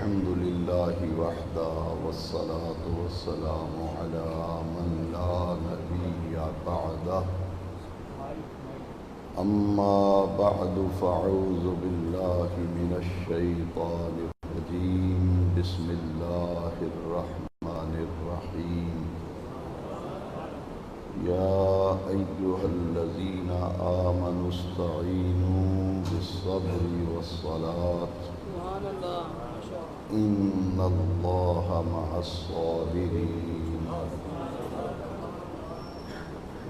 الحمد لله وحده والصلاة والسلام على من لا نبي بعده أما بعد فأعوذ بالله من الشيطان الرجيم بسم الله الرحمن الرحيم يا أيها الذين آمنوا استعينوا بالصبر والصلاة إن الله مع الصابرين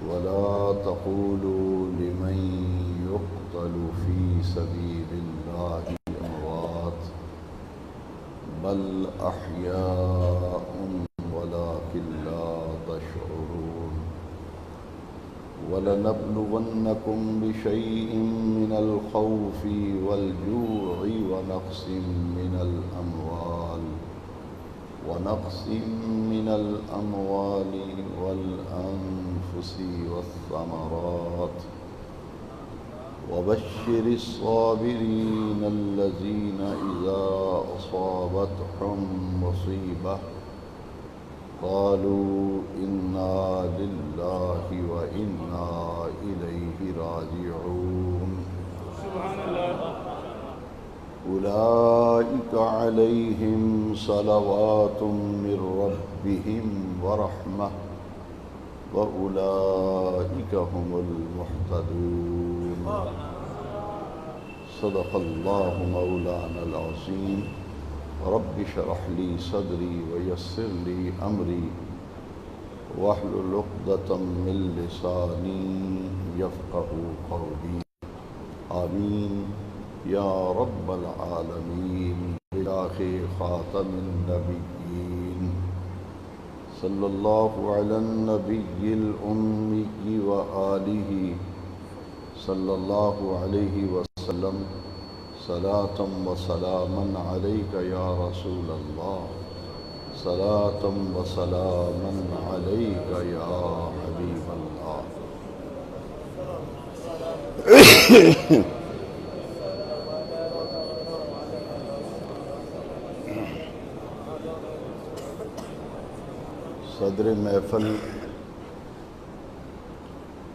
ولا تقولوا لمن يقتل في سبيل الله أموات بل أحياء ولكن لا تشعرون ولنبلونكم بشيء من الخوف والجوع ونقص من الأموال والأنفس والثمرات وبشر الصابرين الذين إذا أصابتهم مصيبة قالوا إنا لله وإنا إليه راجعون سبحان الله أولئك عليهم صلوات من ربهم ورحمة وأولئك هم المهتدون صدق الله مولانا العظيم رب اشرح لي صدري ويسر لي أمري واحلل عقدة من لساني يفقهوا قولي آمين يا رب العالمين بجاه خاتم النبيين صلى الله على النبي الأمي وآله صلى الله عليه وسلم صلاة وسلاما عليك يا رسول الله صلاة وسلاما عليك يا حبيب الله صدر محفل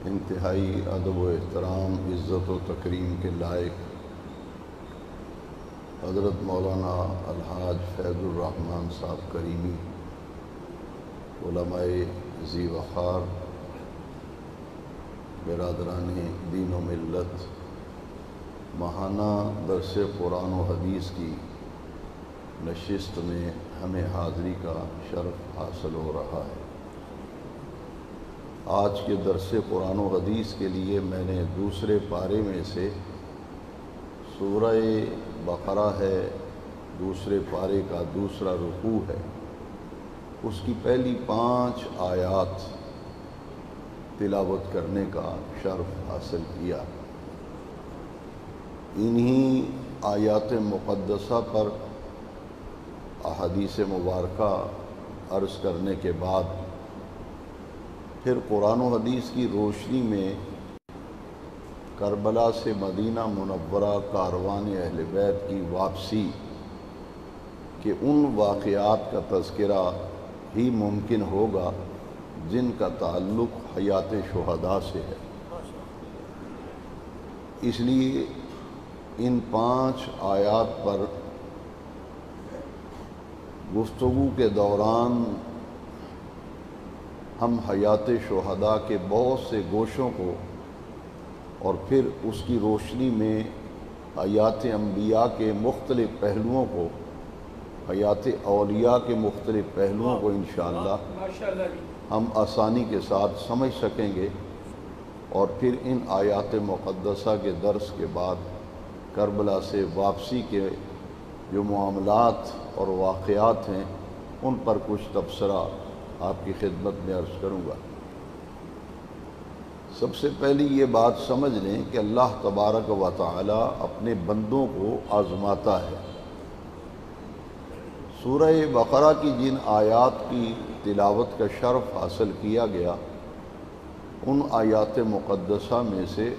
انتہائی ادب و احترام عزت و تکریم کے لائق حضرت مولانا الحاج فیض الرحمن صاحب کریمی علماء ذی وقار برادران دین و ملت ماہانہ درس قرآن و حدیث کی نشست میں ہمیں حاضری کا شرف حاصل ہو رہا ہے۔ آج کے درس قرآن و حدیث کے لیے میں نے دوسرے پارے میں سے سورہ بقرہ ہے، دوسرے پارے کا دوسرا رکوع ہے، اس کی پہلی 5 آیات تلاوت کرنے کا شرف حاصل کیا۔ انہی آیات مقدسہ پر احادیث مبارکہ عرض کرنے کے بعد پھر قرآن و حدیث کی روشنی میں کربلا سے مدینہ منورہ کاروان اہل بیت کی واپسی کے ان واقعات کا تذکرہ ہی ممکن ہوگا جن کا تعلق حیات شہداء سے ہے۔ اس لیے ان 5 آیات پر گفتگو کے دوران ہم حیات شہداء کے بہت سے گوشوں کو اور پھر اس کی روشنی میں حیات انبیاء کے مختلف پہلوؤں کو، حیات اولیاء کے مختلف پہلوؤں کو انشاءاللہ ہم آسانی کے ساتھ سمجھ سکیں گے، اور پھر ان آیات مقدسہ کے درس کے بعد کربلا سے واپسی کے جو معاملات اور واقعات ہیں ان پر کچھ تبصرہ آپ کی خدمت میں عرض کروں گا۔ سب سے پہلی یہ بات سمجھ لیں کہ اللہ تبارک و تعالی اپنے بندوں کو آزماتا ہے۔ سورہ بقرہ کی جن آیات کی تلاوت کا شرف حاصل کیا گیا ان آیات مقدسہ میں سے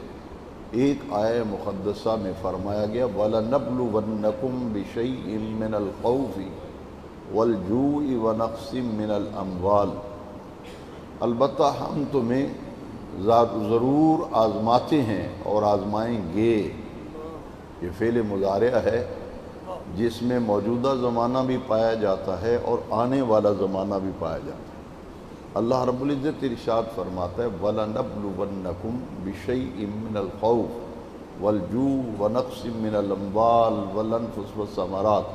ایک آیہ مقدسہ میں فرمایا گیا وَلَنَبْلُوَنَّكُمْ بِشَيْءٍ مِّنَ الْخَوْفِ وَالْجُوعِ وَنَقْصٍ مِّنَ الْأَمْوَالِ، البتہ ہم تمہیں ضرور آزماتے ہیں اور آزمائیں گے۔ یہ فعل مضارع ہے جس میں موجودہ زمانہ بھی پایا جاتا ہے اور آنے والا زمانہ بھی پایا جاتا ہے۔ اللہ رب العزت ارشاد فرماتا ہے وَلَنَبْلُوَنَّكُمْ بِشَيْءٍ مِّنَ الْخَوْفِ وَالْجُوعِ وَنَقْصٍ مِّنَ الْأَمْوَالِ وَالْأَنفُسِ وَالثَّمَرَاتِ،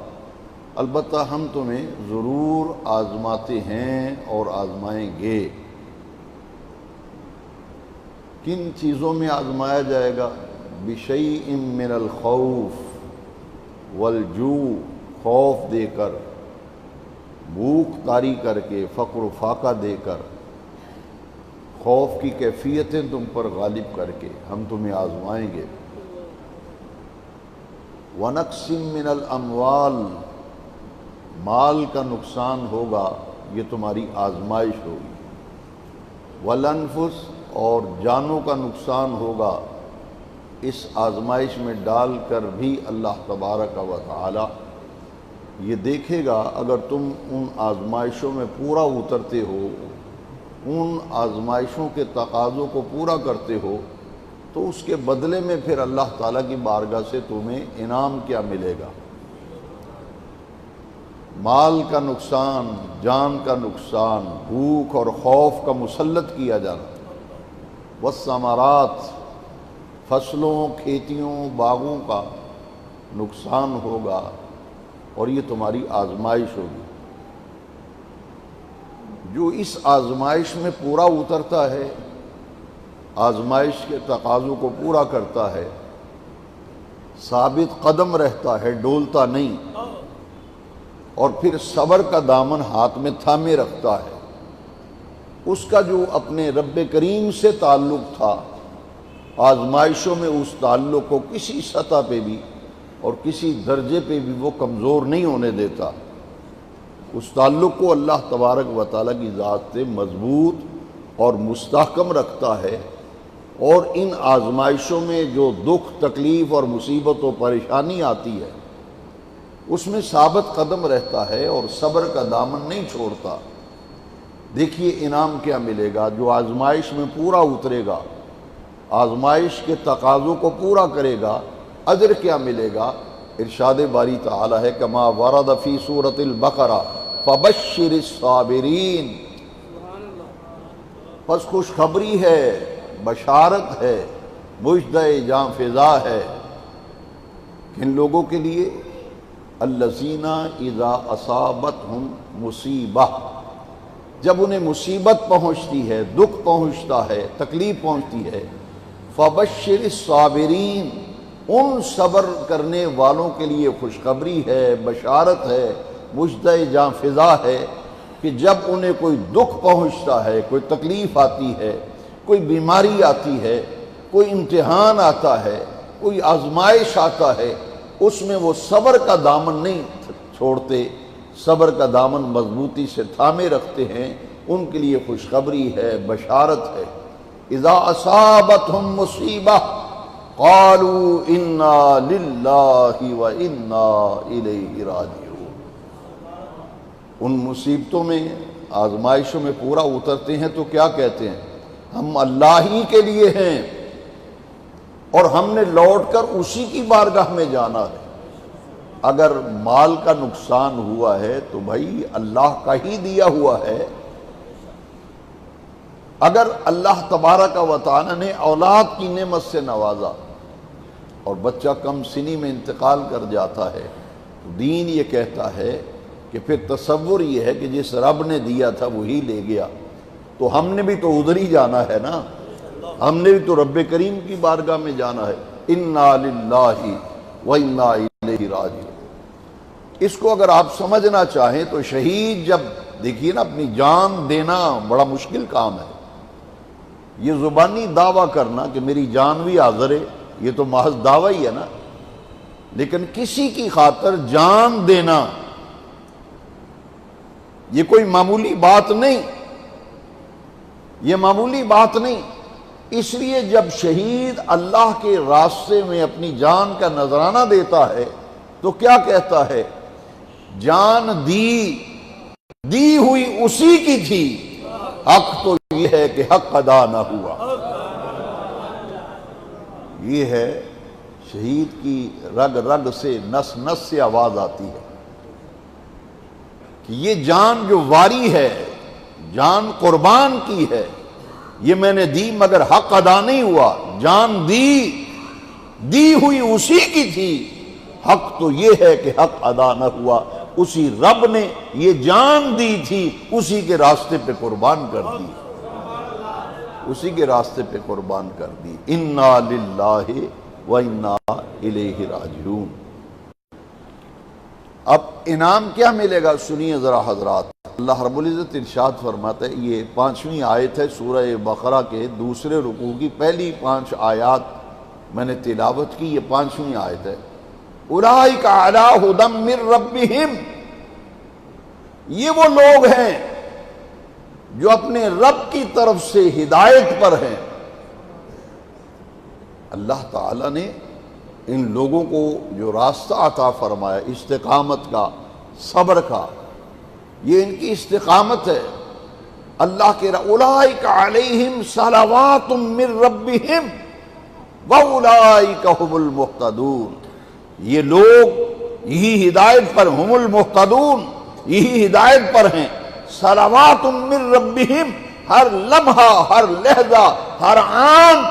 البتہ ہم تمہیں ضرور آزماتے ہیں اور آزمائیں گے۔ کن چیزوں میں آزمایا جائے گا؟ بِشَيْءٍ مِّنَ الْخَوْفِ والجوع، خوف دے کر، بھوک طاری کر کے، فقر و فاقہ دے کر، خوف کی کیفیتیں تم پر غالب کر کے ہم تمہیں آزمائیں گے۔ وَنَقْصٍ مِّنَ الْأَمْوَالِ، مال کا نقصان ہوگا، یہ تمہاری آزمائش ہوگی۔ وَالْأَنفُسِ، اور جانوں کا نقصان ہوگا، اس آزمائش میں ڈال کر بھی اللہ تبارک و تعالی یہ دیکھے گا اگر تم ان آزمائشوں میں پورا اترتے ہو، ان آزمائشوں کے تقاضوں کو پورا کرتے ہو، تو اس کے بدلے میں پھر اللہ تعالیٰ کی بارگاہ سے تمہیں انعام کیا ملے گا؟ مال کا نقصان، جان کا نقصان، بھوک اور خوف کا مسلط کیا جانا، والثمرات، فصلوں، کھیتیوں، باغوں کا نقصان ہوگا، اور یہ تمہاری آزمائش ہوگی۔ جو اس آزمائش میں پورا اترتا ہے، آزمائش کے تقاضوں کو پورا کرتا ہے، ثابت قدم رہتا ہے، ڈولتا نہیں، اور پھر صبر کا دامن ہاتھ میں تھامے رکھتا ہے، اس کا جو اپنے رب کریم سے تعلق تھا، آزمائشوں میں اس تعلق کو کسی سطح پہ بھی اور کسی درجے پہ بھی وہ کمزور نہیں ہونے دیتا، اس تعلق کو اللہ تبارک و تعالیٰ کی ذات سے مضبوط اور مستحکم رکھتا ہے، اور ان آزمائشوں میں جو دکھ، تکلیف اور مصیبت و پریشانی آتی ہے اس میں ثابت قدم رہتا ہے اور صبر کا دامن نہیں چھوڑتا۔ دیکھیے انعام کیا ملے گا، جو آزمائش میں پورا اترے گا، آزمائش کے تقاضوں کو پورا کرے گا، اجر کیا ملے گا؟ ارشاد باری تعالی ہے کما ورد فی سورۃ البقرہ فبشر الصابرین، پس خوشخبری ہے، بشارت ہے، مژدہ جاں فضا ہے کن لوگوں کے لیے؟ الذین اذا اصابتہم مصیبہ، جب انہیں مصیبت پہنچتی ہے، دکھ پہنچتا ہے، تکلیف پہنچتی ہے، فبشر الصابرین، ان صبر کرنے والوں کے لیے خوشخبری ہے، بشارت ہے، مژدہ جاں فضا ہے کہ جب انہیں کوئی دکھ پہنچتا ہے، کوئی تکلیف آتی ہے، کوئی بیماری آتی ہے، کوئی امتحان آتا ہے، کوئی آزمائش آتا ہے، اس میں وہ صبر کا دامن نہیں چھوڑتے، صبر کا دامن مضبوطی سے تھامے رکھتے ہیں، ان کے لیے خوشخبری ہے، بشارت ہے۔ اذا اصابتہم مصیبہ قالوا انا للہ وانا الیہ راجعون، ان مصیبتوں میں، آزمائشوں میں پورا اترتے ہیں تو کیا کہتے ہیں؟ ہم اللہ ہی کے لیے ہیں اور ہم نے لوٹ کر اسی کی بارگاہ میں جانا ہے۔ اگر مال کا نقصان ہوا ہے تو بھائی اللہ کا ہی دیا ہوا ہے، اگر اللہ تبارک و تعالی نے اولاد کی نعمت سے نوازا اور بچہ کم سنی میں انتقال کر جاتا ہے، تو دین یہ کہتا ہے کہ پھر تصور یہ ہے کہ جس رب نے دیا تھا وہی لے گیا، تو ہم نے بھی تو ادھر ہی جانا ہے نا، ہم نے بھی تو رب کریم کی بارگاہ میں جانا ہے۔ انا للہ وانا الیہ راجعون۔ اس کو اگر آپ سمجھنا چاہیں تو شہید جب دیکھیے نا، اپنی جان دینا بڑا مشکل کام ہے، یہ زبانی دعویٰ کرنا کہ میری جان بھی حاضر ہے، یہ تو محض دعویٰ ہی ہے نا، لیکن کسی کی خاطر جان دینا یہ کوئی معمولی بات نہیں، یہ معمولی بات نہیں۔ اس لیے جب شہید اللہ کے راستے میں اپنی جان کا نذرانہ دیتا ہے تو کیا کہتا ہے؟ جان دی ہوئی اسی کی تھی، حق تو یہ ہے کہ حق ادا نہ ہوا۔ یہ ہے شہید کی رگ رگ سے، نس نس سے آواز آتی ہے کہ یہ جان جو واری ہے، جان قربان کی ہے، یہ میں نے دی مگر حق ادا نہیں ہوا۔ جان دی ہوئی اسی کی تھی، حق تو یہ ہے کہ حق ادا نہ ہوا۔ اسی رب نے یہ جان دی تھی، اسی کے راستے پہ قربان کر دی، اسی کے راستے پہ قربان کر دی۔ انا للہ و انا الیہ راجعون۔ اب انعام کیا ملے گا سنیے ذرا حضرات۔ اللہ رب العزت ارشاد فرماتا ہے، یہ 5ویں آیت ہے سورہ بقرہ کے دوسرے رکوع کی پہلی 5 آیات میں نے تلاوت کی، یہ 5ویں آیت ہے۔ اولئک علی ھدی من ربہم، یہ وہ لوگ ہیں جو اپنے رب کی طرف سے ہدایت پر ہیں۔ اللہ تعالیٰ نے ان لوگوں کو جو راستہ عطا فرمایا استقامت کا، صبر کا، یہ ان کی استقامت ہے۔ اللہ کے اولئک علیہم صلوات من ربہم واولئک ھم المہتدون، یہ لوگ یہی ہدایت پر، ہم المہتدون، یہی ہدایت پر ہیں۔ صلوات من ربہم، ہر لمحہ، ہر لحظہ، ہر آن،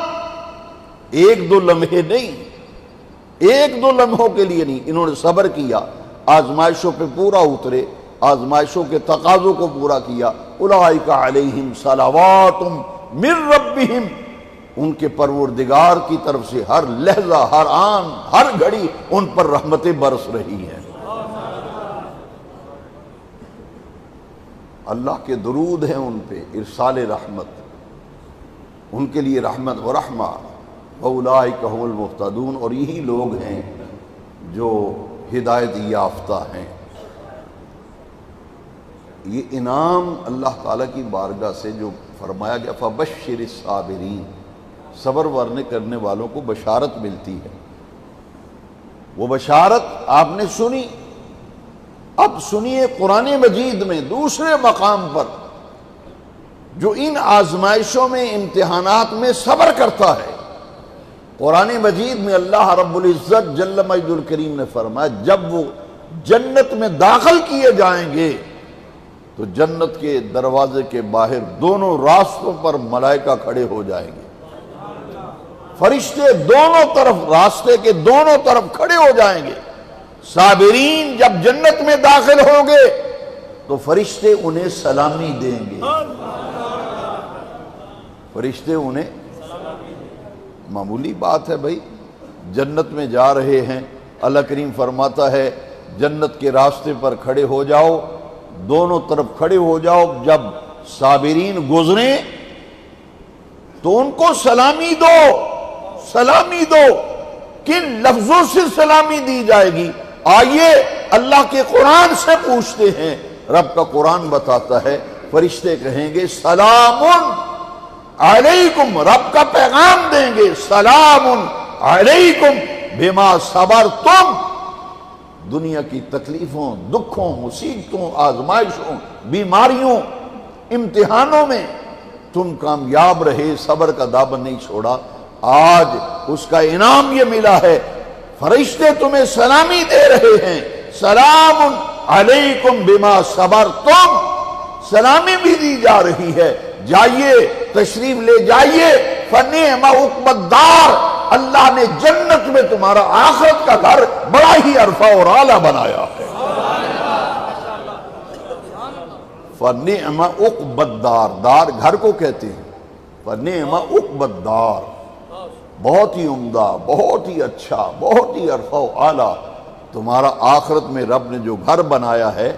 ایک دو لمحے نہیں، ایک دو لمحوں کے لیے نہیں، انہوں نے صبر کیا، آزمائشوں پہ پورا اترے، آزمائشوں کے تقاضوں کو پورا کیا۔ اولئک علیہم صلوات من ربہم، ان کے پروردگار کی طرف سے ہر لحظہ، ہر آن، ہر گھڑی ان پر رحمتیں برس رہی ہیں۔ اللہ کے درود ہیں ان پہ، ارسال رحمت، ان کے لیے رحمت و رحمہ۔ اولئک ھم المہتدون، اور یہی لوگ ہیں جو ہدایت یافتہ ہیں۔ یہ انعام اللہ تعالیٰ کی بارگاہ سے جو فرمایا گیا، فبشر الصابرین، صبر ورنے کرنے والوں کو بشارت ملتی ہے۔ وہ بشارت آپ نے سنی، اب سنیے قرآن مجید میں دوسرے مقام پر جو ان آزمائشوں میں، امتحانات میں صبر کرتا ہے۔ قرآن مجید میں اللہ رب العزت جل مجد الکریم نے فرمایا، جب وہ جنت میں داخل کیے جائیں گے تو جنت کے دروازے کے باہر دونوں راستوں پر ملائکہ کھڑے ہو جائیں گے، فرشتے دونوں طرف، راستے کے دونوں طرف کھڑے ہو جائیں گے۔ صابرین جب جنت میں داخل ہوں گے تو فرشتے انہیں سلامی دیں گے، فرشتے انہیں، معمولی بات ہے بھائی، جنت میں جا رہے ہیں، اللہ کریم فرماتا ہے جنت کے راستے پر کھڑے ہو جاؤ، دونوں طرف کھڑے ہو جاؤ، جب صابرین گزریں تو ان کو سلامی دو۔ سلامی دو، کن لفظوں سے سلامی دی جائے گی؟ آئیے اللہ کے قرآن سے پوچھتے ہیں۔ رب کا قرآن بتاتا ہے، فرشتے کہیں گے سلام علیکم، رب کا پیغام دیں گے، سلام علیکم بما صبرتم، دنیا کی تکلیفوں، دکھوں، مصیبتوں، آزمائشوں، بیماریوں، امتحانوں میں تم کامیاب رہے، صبر کا دامن نہیں چھوڑا، آج اس کا انعام یہ ملا ہے، فرشتے تمہیں سلامی دے رہے ہیں، سلام علیکم بما صبرتم، سلامی بھی دی جا رہی ہے، جائیے تشریف لے جائیے، فنعم عقبی الدار، اللہ نے جنت میں تمہارا آخرت کا گھر بڑا ہی عرفہ اور اعلیٰ بنایا ہے۔ فنعم عقبی الدار، دار گھر کو کہتے ہیں، فنعم عقبی الدار، بہت ہی عمدہ، بہت ہی اچھا، بہت ہی عرفہ و اعلیٰ تمہارا آخرت میں رب نے جو گھر بنایا ہے،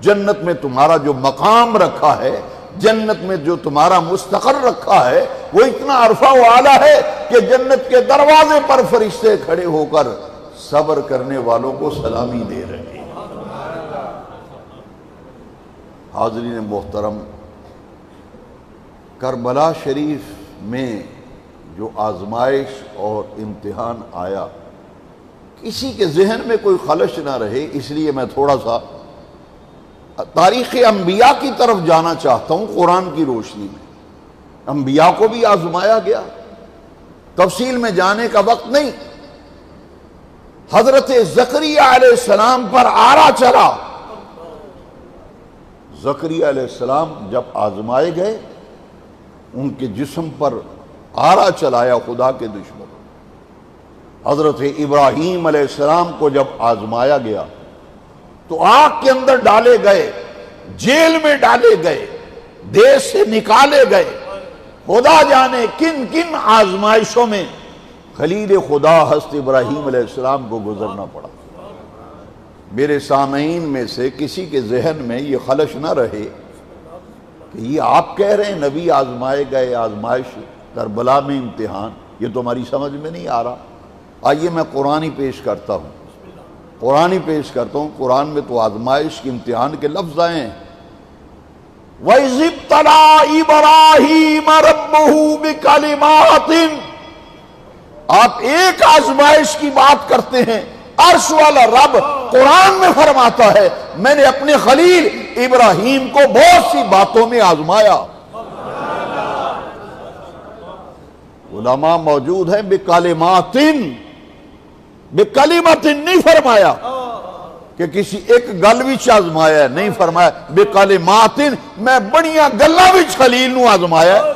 جنت میں تمہارا جو مقام رکھا ہے، جنت میں جو تمہارا مستقر رکھا ہے، وہ اتنا عرفہ و اعلیٰ ہے کہ جنت کے دروازے پر فرشتے کھڑے ہو کر صبر کرنے والوں کو سلامی دے رہے ہیں۔ حاضرین محترم، کربلا شریف میں جو آزمائش اور امتحان آیا کسی کے ذہن میں کوئی خلش نہ رہے، اس لیے میں تھوڑا سا تاریخ انبیاء کی طرف جانا چاہتا ہوں قرآن کی روشنی میں۔ انبیاء کو بھی آزمایا گیا، تفصیل میں جانے کا وقت نہیں۔ حضرت زکریا علیہ السلام پر آرا چلا۔ زکریا علیہ السلام جب آزمائے گئے، ان کے جسم پر آرا چلایا خدا کے دشمن۔ حضرت ابراہیم علیہ السلام کو جب آزمایا گیا تو آگ کے اندر ڈالے گئے، جیل میں ڈالے گئے، دیش سے نکالے گئے۔ خدا جانے کن کن آزمائشوں میں خلیل خدا حضرت ابراہیم علیہ السلام کو گزرنا پڑا۔ میرے سامعین میں سے کسی کے ذہن میں یہ خلش نہ رہے کہ یہ آپ کہہ رہے ہیں نبی آزمائے گئے، آزمائش کربلا میں امتحان، یہ تو ہماری سمجھ میں نہیں آ رہا۔ آئیے میں قرآن ہی پیش کرتا ہوں، قرآن ہی پیش کرتا ہوں۔ قرآن میں تو آزمائش کے امتحان کے لفظ آئے ہیں۔ وَإِذِ ابْتَلَىٰ إِبْرَاهِيمَ رَبُّهُ بِكَلِمَاتٍ، آپ ایک آزمائش کی بات کرتے ہیں، عرش والا رب قرآن میں فرماتا ہے میں نے اپنے خلیل ابراہیم کو بہت سی باتوں میں آزمایا۔ علماء موجود ہیں، بِكَلِمَاتٍ، بِكَلِمَاتٍ نہیں فرمایا کہ کسی ایک گل وچ آزمایا ہے، نہیں فرمایا بِكَلِمَاتٍ میں بڑیاں گلاں وچ خلیل نو آزمایا ہے۔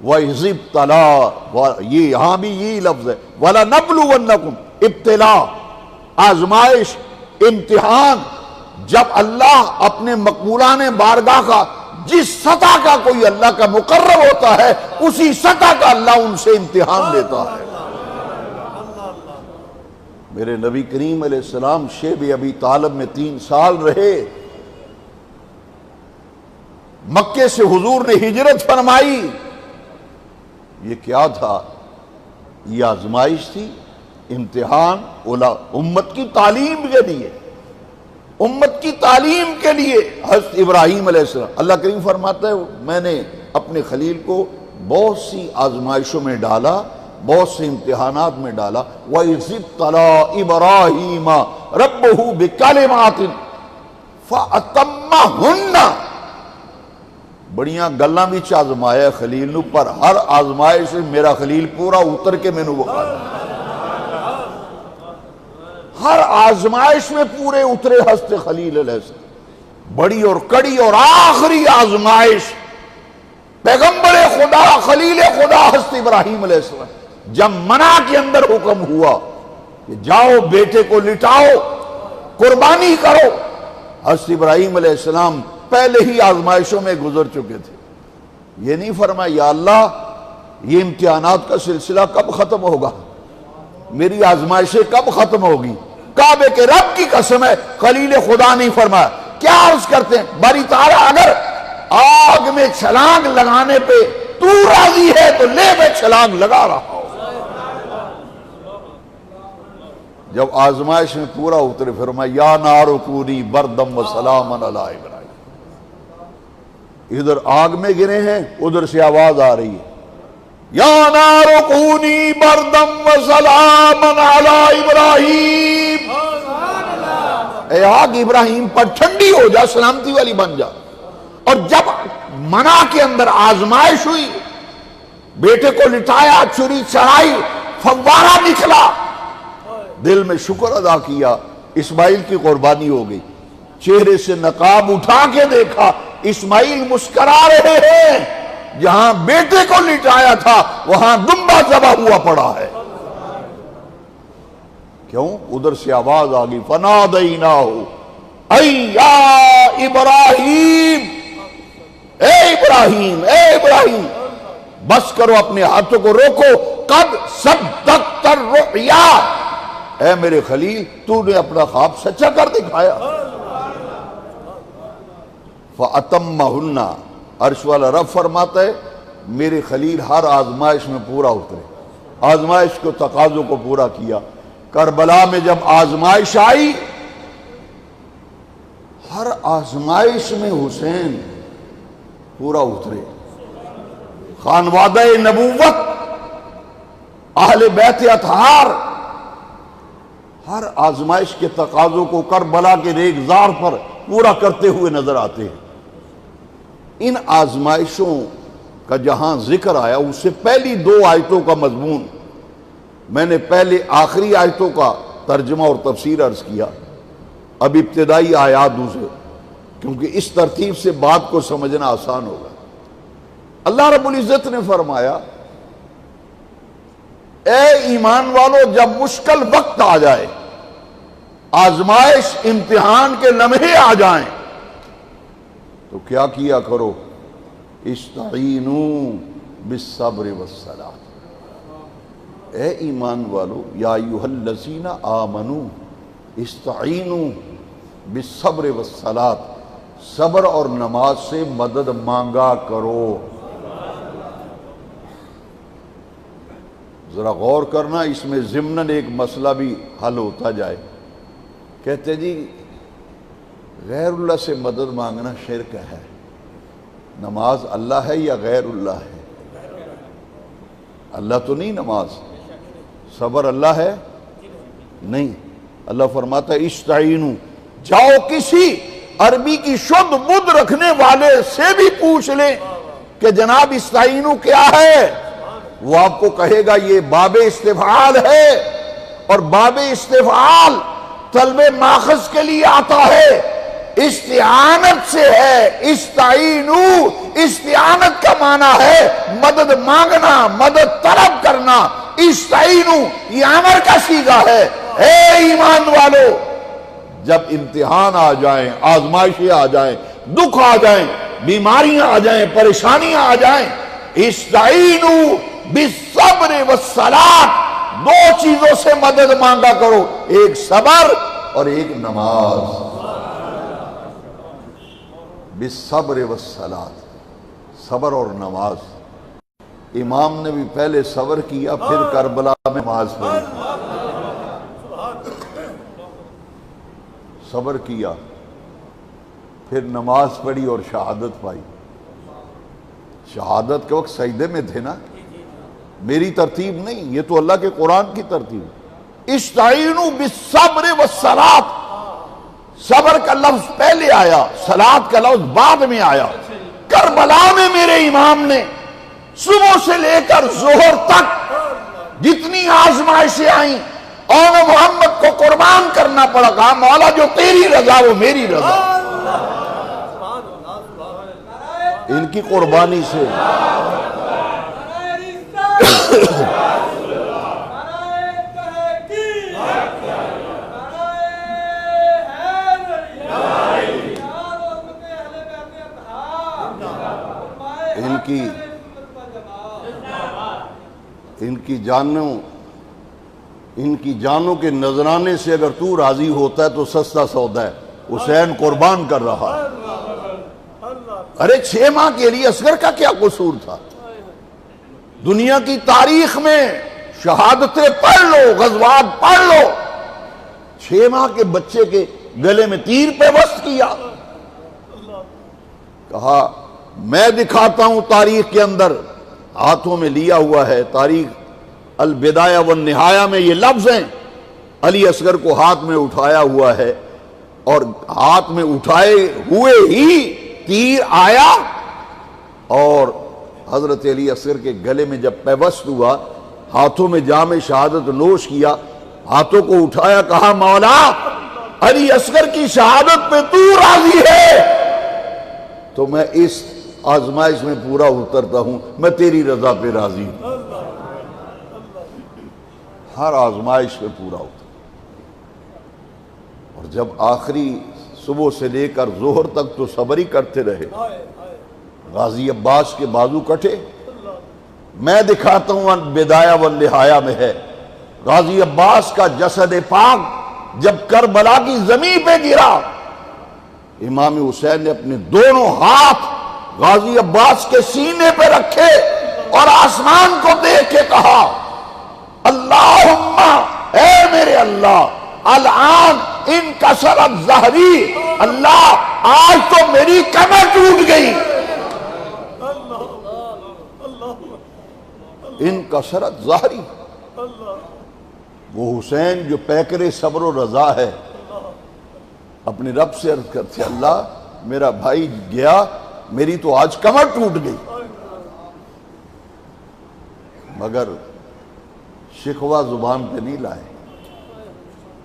وَإِذِ ابْتَلَىٰ، یہ یہاں بھی یہی لفظ ہے، وَلَنَبْلُوَنَّكُمْ، ابتلا، آزمائش، امتحان۔ جب اللہ اپنے مقبولان بارگاہ کا جس سطح کا کوئی اللہ کا مقرب ہوتا ہے اسی سطح کا اللہ ان سے امتحان لیتا ہے۔ میرے نبی کریم علیہ السلام شیب ابی طالب میں 3 سال رہے۔ مکے سے حضور نے ہجرت فرمائی۔ یہ کیا تھا؟ یہ آزمائش تھی، امتحان، امت کی تعلیم کے لیے، امت کی تعلیم کے لیے۔ حضرت ابراہیم علیہ السلام، اللہ کریم فرماتا ہے میں نے اپنے خلیل کو بہت سی آزمائشوں میں ڈالا، بہت سے امتحانات میں ڈالا۔ وَإِذِ ابْتَلَىٰ إِبْرَاهِيمَ رَبُّهُ بِكَلِمَاتٍ فَأَتَمَّهُنَّ، بڑیاں گلاں وچ آزمایا خلیل نو، پر ہر آزمائش میں میرا خلیل پورا اتر کے مینوں بخایا۔ ہر آزمائش میں پورے اترے حضرت خلیل علیہ السلام۔ بڑی اور کڑی اور آخری آزمائش پیغمبر خدا خلیل خدا حضرت ابراہیم علیہ السلام، جب منع کے اندر حکم ہوا کہ جاؤ بیٹے کو لٹاؤ، قربانی کرو، حضرت ابراہیم علیہ السلام پہلے ہی آزمائشوں میں گزر چکے تھے۔ یہ نہیں فرمایا یا اللہ یہ امتحانات کا سلسلہ کب ختم ہوگا، میری آزمائشیں کب ختم ہوگی۔ کعبے کے رب کی قسم ہے خلیل خدا نہیں فرمایا۔ کیا عرض کرتے ہیں باری تعالیٰ اگر آگ میں چھلانگ لگانے پہ تو راضی ہے تو لے میں چھلانگ لگا رہا ہوں۔ جب آزمائش میں پورا اترے فرمایا یا نار کونی بردم و سلاما علی ابراہیم۔ ادھر آگ میں گرے ہیں، ادھر سے آواز آ رہی ہے یا نار کونی بردم و سلاما علی ابراہیم، اے آگ ابراہیم پر ٹھنڈی ہو جا، سلامتی والی بن جا۔ اور جب منع کے اندر آزمائش ہوئی، بیٹے کو لٹایا، چھری چڑھائی، فوارہ نکلا، دل میں شکر ادا کیا، اسماعیل کی قربانی ہو گئی۔ چہرے سے نقاب اٹھا کے دیکھا، اسماعیل مسکرا رہے ہیں، جہاں بیٹے کو لٹایا تھا وہاں دمبا ذبح ہوا پڑا ہے۔ کیوں؟ ادھر سے آواز آ گئی فَنَادَيْنَاهُ اَيْ يَا ابراہیم، اے ابراہیم، اے ابراہیم، بس کرو، اپنے ہاتھوں کو روکو، قد صدقت الرؤیا، اے میرے خلیل تو نے اپنا خواب سچا کر دکھایا۔ فَأَتَمَّهُنَّ، عرش والا رب فرماتا ہے میرے خلیل ہر آزمائش میں پورا اترے، آزمائش کو تقاضوں کو پورا کیا۔ کربلا میں جب آزمائش آئی، ہر آزمائش میں حسین پورا اترے۔ خانوادہ نبوت، اہل بیت اطہار ہر آزمائش کے تقاضوں کو کربلا کے ریگزار پر پورا کرتے ہوئے نظر آتے ہیں۔ ان آزمائشوں کا جہاں ذکر آیا اس سے پہلی 2 آیتوں کا مضمون میں نے پہلے آخری آیتوں کا ترجمہ اور تفسیر عرض کیا، اب ابتدائی آیات دوسرے، کیونکہ اس ترتیب سے بات کو سمجھنا آسان ہوگا۔ اللہ رب العزت نے فرمایا اے ایمان والو، جب مشکل وقت آ جائے، آزمائش امتحان کے لمحے آ جائیں تو کیا کیا کرو؟ استعینوا بالصبر والصلاۃ۔ اے ایمان والو، یا ایھا الذین آمنوا استعینوا بالصبر والصلاۃ، صبر اور نماز سے مدد مانگا کرو۔ ذرا غور کرنا، اس میں ضمناً ایک مسئلہ بھی حل ہوتا جائے۔ کہتے جی غیر اللہ سے مدد مانگنا شرک ہے، نماز اللہ ہے یا غیر اللہ ہے؟ اللہ تو نہیں نماز، صبر اللہ ہے نہیں۔ اللہ فرماتا ہے استعینوا، جاؤ کسی عربی کی شدھ بدھ رکھنے والے سے بھی پوچھ لیں کہ جناب استعینوا کیا ہے، وہ آپ کو کہے گا یہ باب استفعال ہے، اور باب استفعال طلب ماخذ کے لیے آتا ہے، استعانت سے ہے۔ استعینوا، استعانت کا معنی ہے مدد مانگنا، مدد طلب کرنا۔ استعینوا یہ امر کا صیغہ ہے۔ اے ایمان والو، جب امتحان آ جائیں، آزمائشیں آ جائیں، دکھ آ جائیں، بیماریاں آ جائیں، پریشانیاں آ جائیں، استعینوا بالصبر والصلاۃ، 2 چیزوں سے مدد مانگا کرو، ایک صبر اور ایک نماز۔ بالصبر والصلاۃ، صبر اور نماز۔ امام نے بھی پہلے صبر کیا، پھر کربلا میں نماز پڑھی، صبر کیا، پھر نماز پڑھی اور شہادت پائی۔ شہادت کے وقت سجدے میں تھے نا، میری ترتیب نہیں، یہ تو اللہ کے قرآن کی ترتیب۔ استعینوا بالصبر والصلاۃ، صبر کا لفظ پہلے آیا، صلاۃ کا لفظ بعد میں آیا۔ کربلا میں میرے امام نے صبح سے لے کر ظہر تک جتنی آزمائشیں آئیں اور محمد کو قربان کرنا پڑا، کہا مولا جو تیری رضا وہ میری رضا، ان کی قربانی سے۔ ان کی جانوں کے نذرانے سے اگر تو راضی ہوتا ہے تو سستا سودا ہے، حسین قربان کر رہا ہے۔ ارے 6 ماہ کے لیے اصغر کا کیا قصور تھا؟ دنیا کی تاریخ میں شہادتیں پڑھ لو، غزوات پڑھ لو، 6 ماہ کے بچے کے گلے میں تیر پیوست کیا، کہا میں دکھاتا ہوں تاریخ کے اندر، ہاتھوں میں لیا ہوا ہے، تاریخ البدایہ والنہایہ میں یہ لفظ ہیں، علی اصغر کو ہاتھ میں اٹھایا ہوا ہے، اور ہاتھ میں اٹھائے ہوئے ہی تیر آیا، اور حضرت علی اصغر کے گلے میں جب پیوست ہوا، ہاتھوں میں جام شہادت نوش کیا، ہاتھوں کو اٹھایا، کہا مولا علی اصغر کی شہادت پہ تو راضی ہے تو میں اس آزمائش میں پورا اترتا ہوں، میں تیری رضا پہ راضی ہوں۔ ہر آزمائش پہ پورا اتر، اور جب آخری صبح سے لے کر ظہر تک تو صبر ہی کرتے رہے۔ غازی عباس کے بازو کٹے، میں دکھاتا ہوں بدایہ والنہایہ میں ہے، غازی عباس کا جسد پاک جب کربلا کی زمین پہ گرا، امام حسین نے اپنے دونوں ہاتھ غازی عباس کے سینے پہ رکھے اور آسمان کو دیکھ کے کہا اللہم، اے میرے اللہ، الآن انکسرت ظہری، اللہ آج تو میری کمر ٹوٹ گئی، ان کثرت ظاہری، وہ حسین جو پیکر صبر و رضا ہے، اپنے رب سے عرض کرتے اللہ میرا بھائی گیا، میری تو آج کمر ٹوٹ گئی، مگر شکوہ زبان پہ نہیں لائے،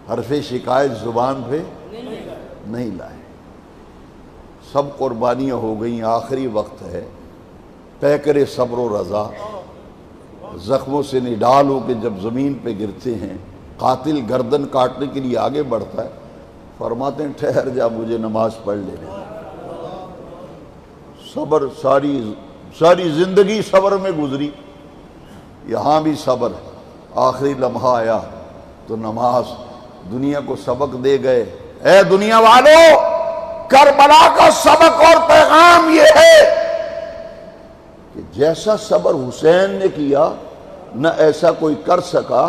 حرف شکایت زبان پہ نہیں لائے، سب قربانیاں ہو گئیں، آخری وقت ہے، پیکر صبر و رضا، زخموں سے نڈال ہو کے جب زمین پہ گرتے ہیں، قاتل گردن کاٹنے کے لیے آگے بڑھتا ہے، فرماتے ہیں ٹھہر جا مجھے نماز پڑھ لینے، صبر ساری زندگی صبر میں گزری، یہاں بھی صبر، آخری لمحہ آیا تو نماز، دنیا کو سبق دے گئے، اے دنیا والو کربلا کا سبق اور پیغام یہ ہے کہ جیسا صبر حسین نے کیا نہ ایسا کوئی کر سکا،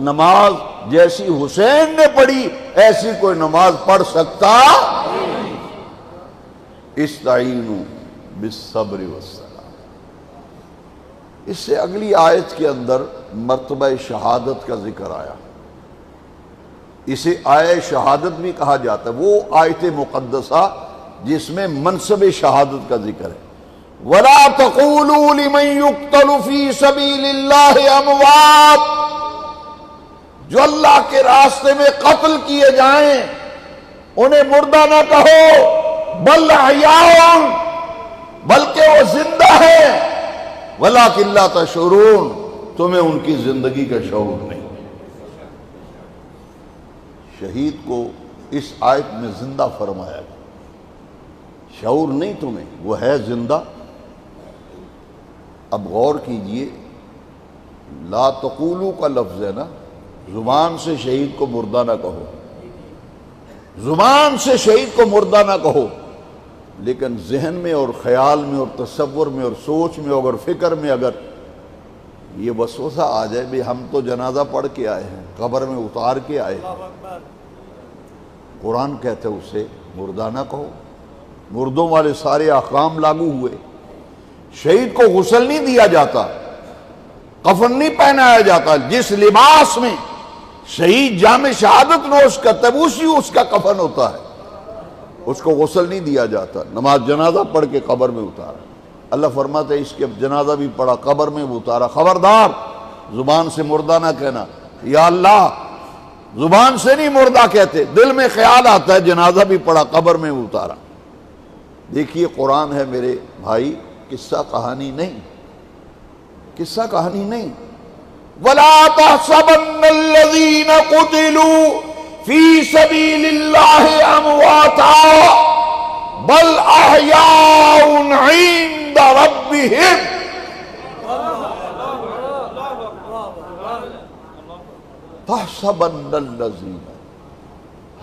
نماز جیسی حسین نے پڑھی ایسی کوئی نماز پڑھ سکتا، استعینوا بالصبر والصلاۃ۔ اس سے اگلی آیت کے اندر مرتبہ شہادت کا ذکر آیا، اسے آیت شہادت بھی کہا جاتا ہے، وہ آیت مقدسہ جس میں منصب شہادت کا ذکر ہے، وَلَا تَقُولُوا لِمَنْ يُقْتَلُ فِي سَبِيلِ اللَّهِ أَمْوَاتٌ، جو اللہ کے راستے میں قتل کیے جائیں انہیں مردہ نہ کہو، بل احیاء، بلکہ وہ زندہ ہے، وَلَٰكِن لَا تَشْعُرُونَ، تمہیں ان کی زندگی کا شعور نہیں۔ شہید کو اس آیت میں زندہ فرمایا گیا، شعور نہیں تمہیں، وہ ہے زندہ۔ اب غور کیجئے، لا تقولو کا لفظ ہے نا، زبان سے شہید کو مردہ نہ کہو، زبان سے شہید کو مردہ نہ کہو، لیکن ذہن میں اور خیال میں اور تصور میں اور سوچ میں اور فکر میں اگر یہ وسوسہ آ جائے بھی ہم تو جنازہ پڑھ کے آئے ہیں، قبر میں اتار کے آئے ہیں، قرآن کہتا ہے اسے مردہ نہ کہو، مردوں والے سارے احکام لاگو ہوئے، شہید کو غسل نہیں دیا جاتا، کفن نہیں پہنایا جاتا، جس لباس میں شہید جام شہادت نوش کرتا ہے اسی اس کا کفن ہوتا ہے، اس کو غسل نہیں دیا جاتا، نماز جنازہ پڑھ کے قبر میں اتارا، اللہ فرماتا ہے اس کے جنازہ بھی پڑھا، قبر میں بھی اتارا، خبردار زبان سے مردہ نہ کہنا، یا اللہ زبان سے نہیں مردہ کہتے، دل میں خیال آتا ہے، جنازہ بھی پڑھا، قبر میں اتارا۔ دیکھیے قرآن ہے میرے بھائی، قصہ کہانی نہیں، قصہ کہانی نہیں۔ وَلَا تَحْسَبَنَّ الَّذِينَ قُتِلُوا فِي سَبِيلِ اللَّهِ أَمْوَاتًا بَلْ أَحْيَاءٌ عِندَ رَبِّهِمْ۔ تَحْسَبَنَّ الَّذِينَ،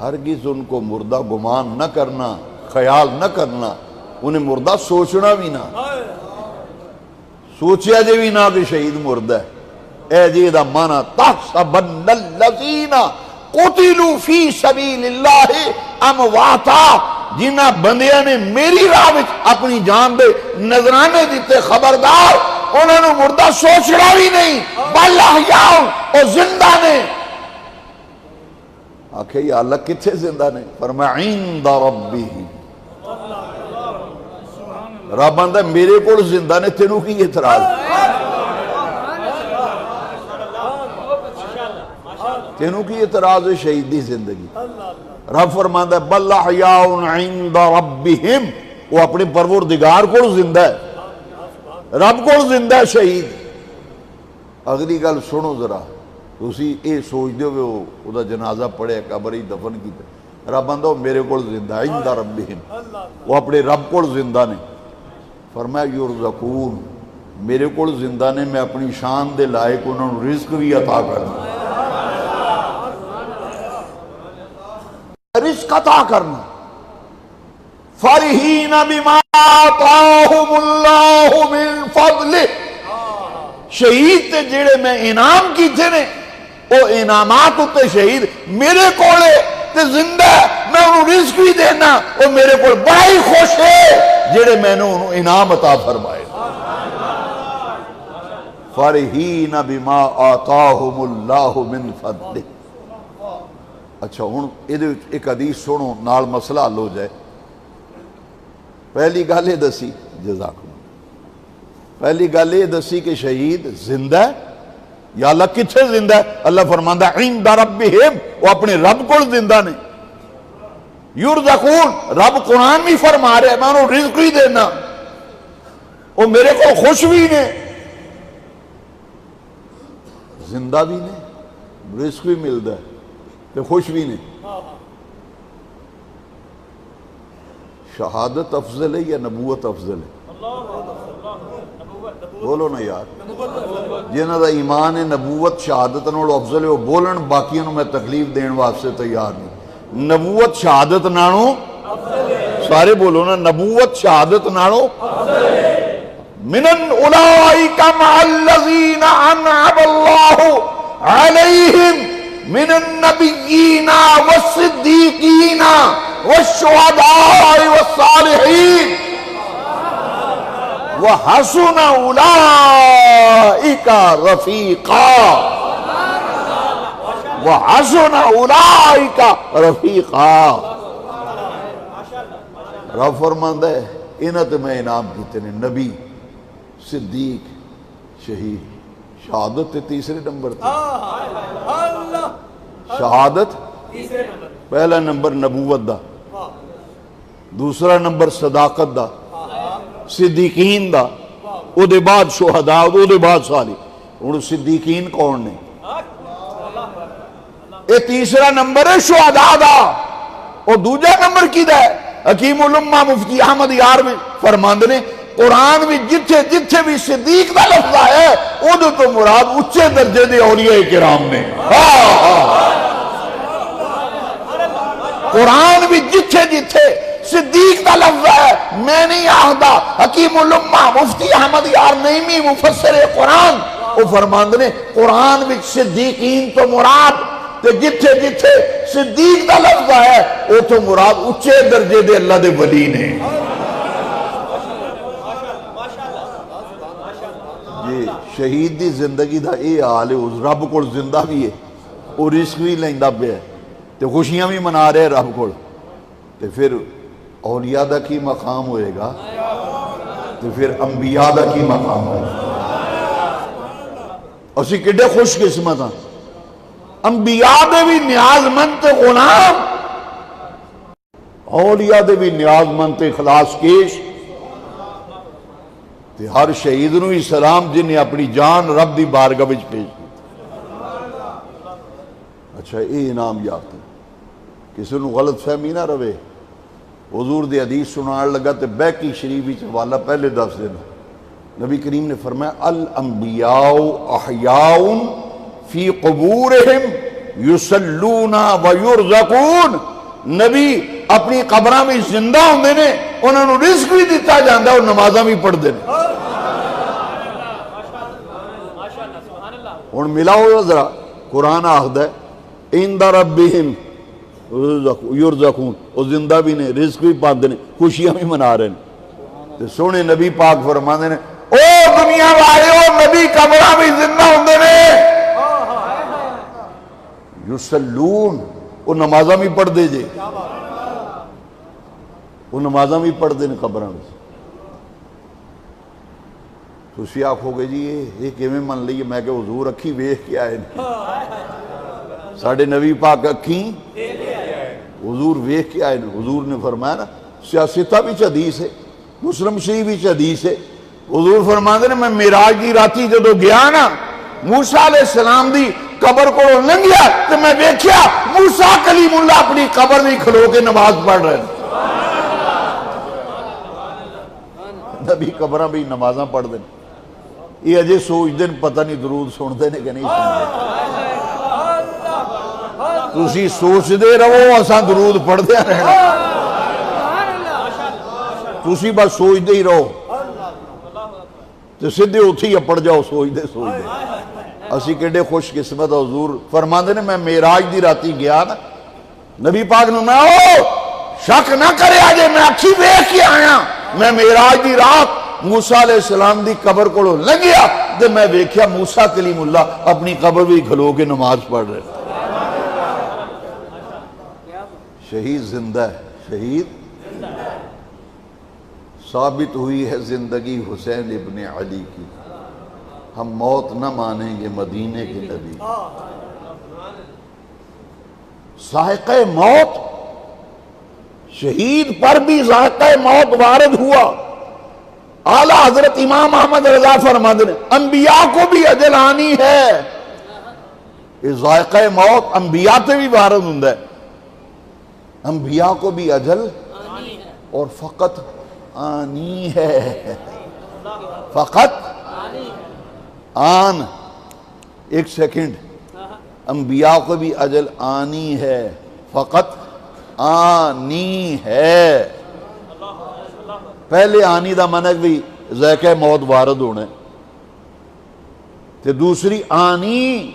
ہرگز ان کو مردہ گمان نہ کرنا، خیال نہ کرنا، انہیں مردہ سوچنا بھی نہ، سوچیا جے بھی نہ کہ شہید مردہ ہے، اے جی دا مانا تحسبن الذین قتلوا فی سبیل اللہ امواتا، جنہ بندیاں نے میری راہ وچ اپنی جان دے نذرانے دیتے، خبردار انہوں نے مردہ سوچنا بھی نہیں، بل احیاء، اور زندہ نے۔ آکھے یا اللہ کتھے زندہ نے؟ فرمایا عند ربہم، رب آندہ میرے کو زندہ نے، تینوں کی اعتراض، تینوں کی اعتراض ہے شہیدی زندگی۔ رب فرماندہ بل احیاء عند ربہم، وہ اپنے پروردگار کو زندہ ہے، رب کو زندہ ہے شہید۔ اگلی گل سنو ذرا، تسی اے سوچ دے ہوئے وہ دا جنازہ پڑے قبر ہی دفن کی، رب آندہ میرے کو زندہ ہے، عند ربہم، وہ اپنے رب کو زندہ نے۔ فرمایا یرزقون، میرے کو زندہ نے، میں اپنی شان دے لائق انہوں نے رزق بھی عطا کرنا، رزق عطا کرنا۔ فرحین بما آتاہم اللہ من فضل، شہید تے جڑے میں انعام کی تھے نے، وہ انعامات ہوتے شہید میرے کولے تے زندہ ہے، میں انہوں رزق بھی دینا، وہ میرے کو بڑا ہی خوش ہے جڑے میں نے انہوں انعام عطا فرمائے۔ فرحین بما آتاہم اللہ من فضلہ۔ اچھا ہوں ایک حدیث سنو نال مسئلہ حل ہو جائے۔ پہلی گل یہ دسی، جزاکم، پہلی گل یہ دسی کہ شہید زندہ ہے، یا اللہ کتھے زندہ ہے؟ اللہ فرماندا عند ربہم، وہ اپنے رب کو زندہ نے۔ یرزقون، رب قرآن بھی فرما رہے میں انہوں رزق ہی دینا، وہ میرے کو خوش بھی نے، زندہ بھی نے، رزق بھی ملتا ہے تو خوش بھی نے۔ شہادت افضل ہے یا نبوت افضل ہے؟ بولو نا یار، جنہاں دا ایمان ہے نبوت شہادت نالوں افضل ہے وہ بولن، باقیوں میں تکلیف دین واسطے تیار نہیں۔ نبوت شہادت نالوں، سارے بولو نا، نبوت شہادت نالوں من اولئک مع الذین انعم اللہ علیہم من النبیین والصدیقین والشہداء والصالحین وحسن اولئک رفیقا، وحسن اولئک رفیقا۔ رب فرماندا ہے انہاں تے میں انعام کیتے نے، نبی، صدیق، شہید۔ شہادت تے تیسرے نمبر تے، شہادت پہلا نمبر نبوت دا، دوسرا نمبر صداقت دا، صدیقین دا، او دے بعد شہداء، او دے بعد صالح۔ ہن صدیقین کون نے؟ اے تیسرا نمبر ہے شہداء دا، اور دوجا نمبر کیدا ہے؟ حکیم الامہ مفتی احمد یار میں فرماندے نے قرآن میں جتھے جتھے بھی صدیق دا لفظ ہے اودوں تو مراد اچھے درجے دے اولیاء کرام نے۔ قرآن بھی جتھے جتھے صدیق دا لفظ ہے، میں نہیں آہدا، حکیم الامہ مفتی احمد یار نعیمی مفسر قرآن وہ فرماندے نے قرآن میں صدیقین تو مراد تے جتھے جتھے صدیق دا لفظ ہے وہ تو مراد اچھے درجے دے اللہ دے ولی نے۔ یہ شہید دی زندگی دا اے حال ہے، اس رب کو زندہ بھی ہے، وہ رزق بھی لیندا پیا ہے تے خوشیاں بھی منا رہے رب کو، تے پھر اولیاء دا کی مقام ہوئے گا، تے پھر انبیاء دا کی مقام ہوئے گا۔ اسی کڈے خوش قسمت ہاں، انبیاء دے بھی نیاز مند تے غلام، اولیاء دے بھی نیاز مند تے خلاص کیش، تے ہر شہید نو ہی سلام جنہیں اپنی جان رب دی بارگاہ وچ پیش کی۔ اچھا اے انعام یافتہ، کسی نو غلط فہمی نہ رہے، حضور دی حدیث سنان لگا تے بیکی شریف وچ حوالہ پہلے دس دینا۔ نبی کریم نے فرمایا الانبیاء احیاء فی قبورہم یصلون ویرزقون، نبی اپنی قبراں میں زندہ ہوندے نے، انہوں نے رزق بھی دیتا جاندہ اور نمازاں بھی پڑھ دینے۔ اور ملا ہوا ذرا قرآن آخد ہے عند ربہم یرزقون، وہ زندہ بھی نے، رزق بھی پاندے نے، خوشیاں بھی منا رہے ہیں۔ تو سونے نبی پاک فرماندے نے او دنیا والے او نبی قبراں بھی زندہ ہوندے نے، یصلون، وہ نمازاں بھی پڑھ دے جے، وہ نمازاں بھی پڑھ دے قبراں میں۔ تو اسی آنکھ ہو گئے جی یہ کیویں من لئیے، میں کہ حضور اکھی ویکھ کے آئے نے، ساڑھے نبی پاک اکھی حضور ویکھ کے آئے نے۔ حضور نے فرمایا نا، سیاستہ بھی حدیث ہے، مسلم شریف بھی حدیث ہے، حضور فرماندے نے میں معراج دی راتی جدو گیا نا، موسیٰ علیہ السلام دی قبر کو لنگیا تو میں دیکھیا موسیٰ کلیم اللہ اپنی قبر میں کھلو کے نماز پڑھ رہے ہیں۔ نبی قبرہ بھی نمازاں پڑھ دیں، یہ اجے سوچ دیں پتہ نہیں درود سن دیں کہ نہیں سن دیں، تسی سوچ دے رہو اساں درود پڑھ دیں رہنا، تسی بس سوچ دے ہی رہو تو سدھے اتھی پڑھ جاؤ، سوچ دے سوچ دے۔ اسی کیڑے خوش قسمت حضور فرماندے نے میں معراج دی راتی گیا نا، نبی پاک نے میں شک نہ کرے آجے میں اکھی ویکھ کے آیا، میں معراج دی رات موسیٰ علیہ السلام دی قبر کو لنگیا تے میں ویکھیا موسیٰ کلیم اللہ اپنی قبر بھی کھلو کے نماز پڑھ رہے. شہید زندہ ہے, شہید ثابت ہوئی ہے زندگی حسین ابن علی کی. ہم موت نہ مانیں گے مدینے کے نبی. ذائقہ موت, شہید پر بھی ذائقہ موت وارد ہوا. اعلیٰ حضرت امام احمد رضا فرماتے ہیں انبیاء کو بھی اجل آنی ہے. یہ ذائقہ موت انبیاء سے بھی وارد ہوں ہے. انبیاء کو بھی اجل اور فقط آنی ہے. فقط آن, ایک سیکنڈ, انبیاء کو بھی اجل آنی ہے, فقط آنی ہے. پہلے آنی دا منک بھی ذائقہ موت وارد ہونے, تے دوسری آنی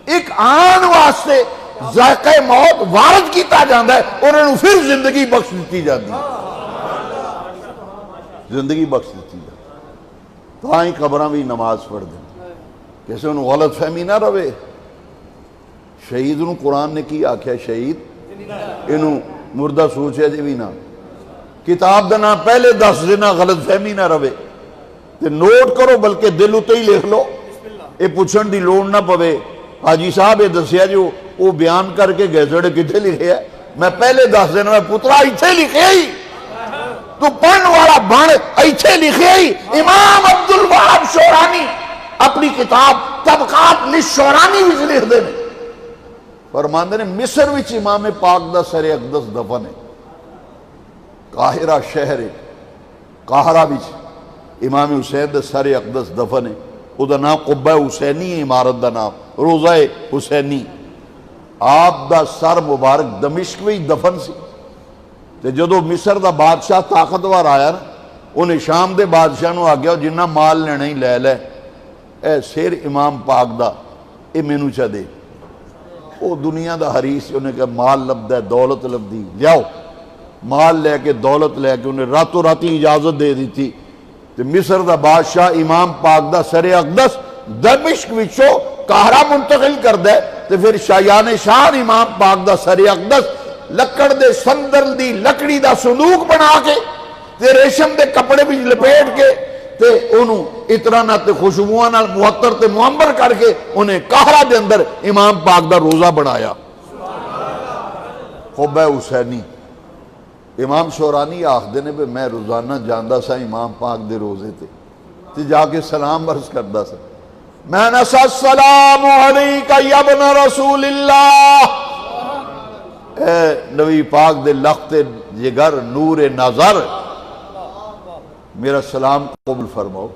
ایک آن واسطے ذائقہ موت وارد کیتا جاندہ ہے, اور انہوں پھر زندگی بخش دیتی جاتی ہے. زندگی بخش دیتی جاتی ہے. تو آئیں قبرہ بھی نماز پڑھ دیں. کیسے انہوں غلط فہمی نہ روے. شہید انہوں قرآن نے کی آکھیا شہید انہوں مردہ سوچے جی بھی نہ. کتاب دنا پہلے 10 دینا غلط فہمی نہ روے. تے نوٹ کرو بلکہ دل اتے ہی لکھ لو, اے پوچھن دی لوڑ نہ پوے حاجی صاحب یہ دسیا جو وہ بیان کر کے گئے جڑے کتنے لکھے ہے. میں پہلے 10 دینا میں پترا ایتھے لکھے ہی تو پڑھن والا بن ایتھے لکھے ہی. امام عبدالوہاب شورانی اپنی کتاب طبقات للشورانی بھی لکھ دے نے. فرماندے نے مصر وچ امام پاک دا سر اقدس دفن ہے. قاہرہ شہر قاہرہ وچ امام حسین دا سر اقدس دفن ہے. او دا نام قبہ حسینی ہے, عمارت دا نام روضہ حسینی. آپ دا سر مبارک دمشق میں دفن سی. تے جدو مصر دا بادشاہ طاقتور آیا نا, انہیں شام دے بادشاہ نو آگیا جنہ مال لینا ہی لے لے, اے سیر امام پاک دا اے مینو چا دے. او دنیا دا حریص, انہیں کہا مال لبدا ہے, دولت لبدی, لیاؤ. مال لے کے دولت لے کے انہیں راتوں راتی اجازت دے دی تھی. تے مصر دا بادشاہ امام پاک دا سر اقدس دمشق وچوں قاہرہ منتقل کر دے. تے پھر شایان شان امام پاک دا سر اقدس لکڑ دے سندر دی لکڑی دا صندوق بنا کے تے ریشم دے کپڑے بھی لپیٹ کے تے انہوں اترانا تے خوشبوانہ معطر تے معمر کر کے انہیں قاہرہ دے اندر امام پاک دا روزہ بنایا. قبہ حسینی. امام شورانی آخدے نے میں روزانہ جاندہ سا امام پاک دے روزے تے جا کے سلام عرض کردہ سا, میں نسا السلام علیکہ یا ابن رسول اللہ. اے نبی پاک دے لخت جگر نور نظر, میرا سلام قبول فرماؤ.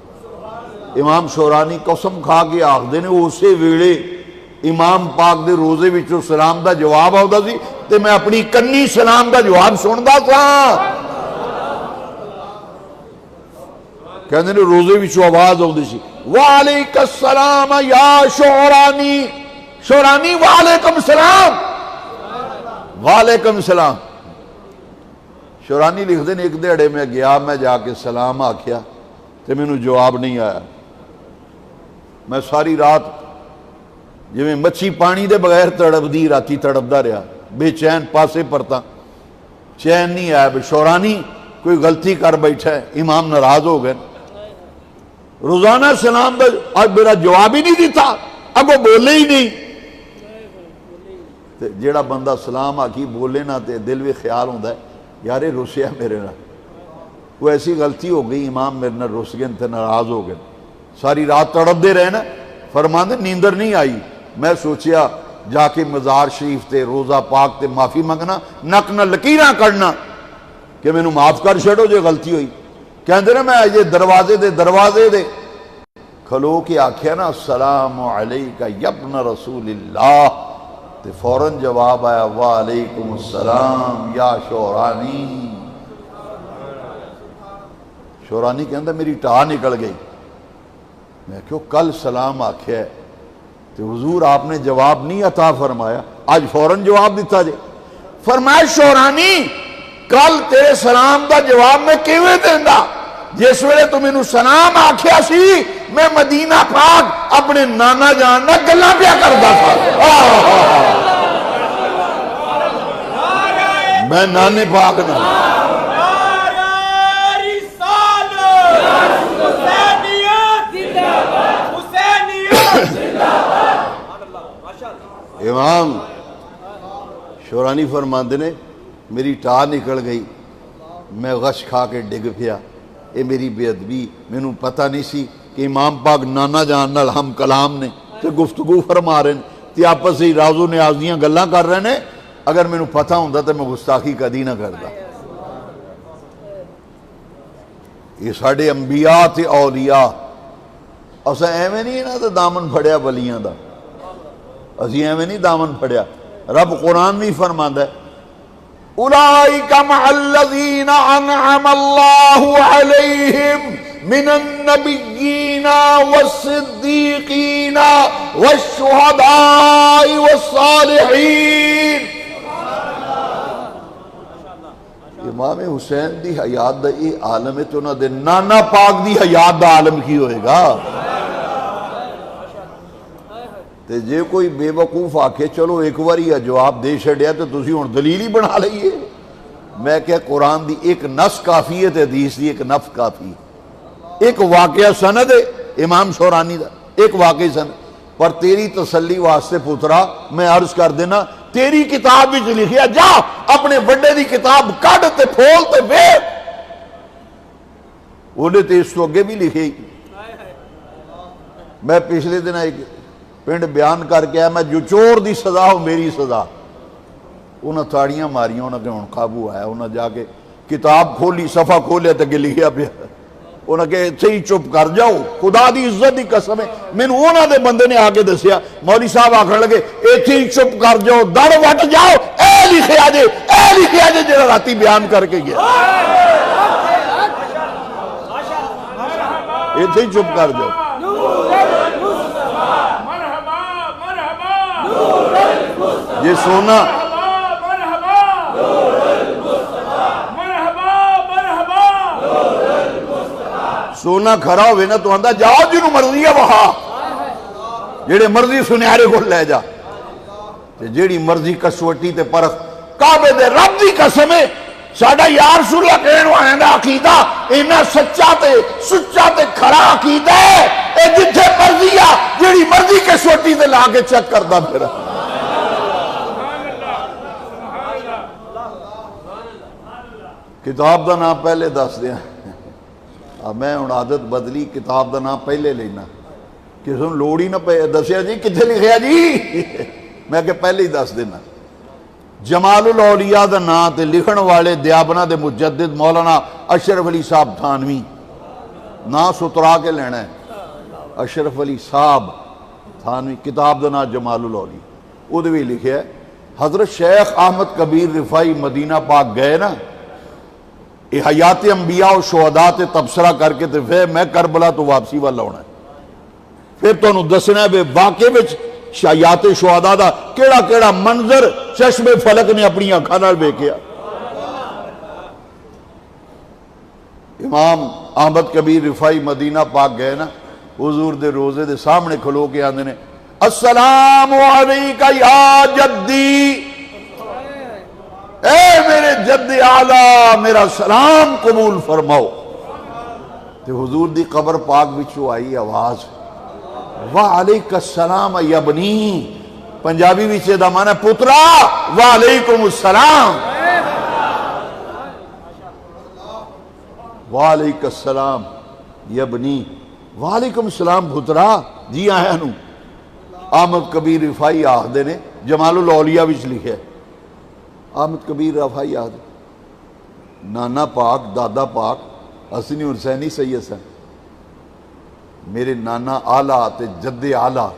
امام شورانی قسم کھا کے آخدے نے اسے ویڑے امام پاک دے روزے وچوں سلام دا جواب آؤدا سی تے میں اپنی کنی سلام دا جواب سندا سا. کہندے نے روزے وچوں آواز آؤندی سی وعلیکم السلام یا شورانی. شورانی وعلیکم السلام, وعلیکم السلام. شورانی لکھ دیں ایک دیڑے میں گیا, میں جا کے سلام آکھیا تے میں نو جواب نہیں آیا. میں ساری رات جویں مچھی پانی دے بغیر تڑپ دی راتی تڑپ دا رہا, بے چین پاسے پرتا, چین نہیں آیا. شورانی کوئی غلطی کر بیٹھا ہے, امام ناراض ہو گئے. روزانہ سلام دا آج میرا جواب ہی نہیں دیتا, اب وہ بولے ہی نہیں. جیڑا بندہ سلام آکی بولے نہ تے دل بھی خیال ہوندہ ہے یارے روسیا میرے نہ, وہ ایسی غلطی ہو گئی امام میرے نہ روس گئے تے ناراض ہو گئے. ساری رات تڑپ دے رہے نا, فرماندے نیندر نہیں آئی. میں سوچیا جا کے مزار شریف تے روزہ پاک تے معافی منگنا, نک نہ لکیراں کرنا کہ میں نو معاف کر چھڑو جو غلطی ہوئی. کہندے نا میں یہ دروازے دے کھلو کے آکھیا نا السلام علیکہ یا ابن رسول اللہ, تے فوراً جواب آیا وعلیکم السلام یا شورانی. شورانی کہندہ میری ٹاہ نکل گئی. میں کیوں کل سلام آکھیا ہے تے حضور آپ نے جواب نہیں عطا فرمایا, آج فوراً جواب دیتا جے. فرمایا شورانی کل تیرے سلام دا جواب میں کیویں دیندا, جس ویلے تو مینوں سلام آکھیا سی میں مدینہ پاک اپنے نانا جان نال گلاں پیا کردا تھا، میں نانے پاک نہ امام شورانی فرماندے نے میری ٹا نکل گئی، میں غش کھا کے ڈگ پیا، اے میری بے ادبی، مینوں پتہ نہیں سی کہ امام پاک نانا جان نال ہم کلام نے تے گفتگو فرما رہے ہیں تے آپس ہی راز و نیاز دیاں گلاں کر رہے ہیں، اگر مینوں پتہ ہوندا تے میں گستاخی کدی نہ کردا۔ یہ ساڈے انبیاء تے اولیاء اساں ایویں نہیں انہاں دا دامن پھڑیا ولیاں دا، اسی ایویں نہیں دامن پھڑیا، رب قرآن بھی فرماندا ہے اولئک مع الذین انعم اللہ علیہم من النبیین والصدیقین والشہداء والصالحین۔ امام حسین دی حیات دا یہ عالم ہے تو انہاں دے نانا پاک دی حیات دا عالم کی ہوئے گا؟ تے جے کوئی بے وقوف آکھے چلو ایک واری جواب دے چھڑیا تو تسی ہن دلیل ہی بنا لئیے، میں کہ قرآن دی ایک نص کافی ہے تے حدیث دی ایک نفس کافی ہے، ایک واقعہ سند ہے امام شورانی دا، ایک واقعی سند، پر تیری تسلی واسطے پترا میں عرض کر دینا تیری کتاب بھی لکھیا جا اپنے بڑے دی کتاب کڈ تے پھول تے ویکھ، انہیں تے اس تو اگے بھی لکھے۔ میں پچھلے دن ایک پنڈ بیان کر کے آیا، میں جو چور دی سزا ہو میری سزا، انہاں تھاڑیاں ماریاں، انہاں کے ہن قابو آیا، انہاں جا کے کتاب کھولی صفحہ کھولیا تے کہ لکھیا پیا، انہاں کہ صحیح چپ کر جاؤ، خدا دی عزت دی قسم ہے، مینوں انہاں دے بندے نے آ کے دسیا، مولوی صاحب آکھن لگے ایتھے ہی چپ کر جاؤ، دڑ وٹ جاؤ، اے لکھیا جے جڑا راتی بیان کر کے گیا، ایتھے ہی چپ کر جاؤ۔ یہ سونا سونا کھڑا ہوئے نا تو آندہ جاؤ جنہوں مرضی ہے وہاں، جیڑے مرضی سنیارے کو لے جا، جیڑی مرضی کسوٹی تے پرخ، کعبے دے رب دی قسم ہے ساڈا یا رسول اللہ کہنے والے دا عقیدہ اینا سچا تے کھڑا عقیدہ ہے، اے جتھے مرضی آ جیڑی مرضی کسوٹی تے لا کے چیک کردا پھر۔ کتاب دا نام پہلے دس دیا، میں ہن عادت بدلی کتاب دا نام پہلے لینا، کسی نے لوڑ ہی نہ پہ دسیا جی کتنے لکھیا جی، میں کہ پہلے ہی دس دینا۔ جمال الاولیاء دا نام تے لکھن والے دیابنا دے مجدد مولانا اشرف علی صاحب تھانوی، نام سترا کے لینا ہے، اشرف علی صاحب تھانوی، کتاب دا نام جمال الاولیاء، وہ دے بھی لکھیا ہے۔ حضرت شیخ احمد کبیر رفائی مدینہ پاک گئے نا، یہ حیات انبیاء و شہداء تے تبصرہ کر کے تے پھر میں کربلا تو واپسی والا ہونا ہے، پھر تو انہوں دسنا ہے بے واقعے وچ حیات شہداء دا کیڑا کیڑا منظر چشم فلک نے اپنی آنکھاں نال ویکھیا۔ امام احمد کبیر رفائی مدینہ پاک گئے نا، حضور دے روزے دے سامنے کھلو کے آندے نے السلام علیکہ یا جدی، اے میرے جد اعلیٰ میرا سلام قبول فرماؤ، تے حضور دی قبر پاک بچو آئی آواز وعلیکہ السلام یبنی، پنجابی بچے دا مانا پترا وعلیکم السلام، وعلیکہ السلام یبنی، وعلیکم السلام پترا جی آیا نو۔ احمد کبیر رفائی آخدے نے جمال الاولیاء وچ لکھے، احمد کبیر رفائی آخدے نانا پاک دادا پاک حسنی حسینی سید سن، میرے نانا آلہ تے جد آلہ،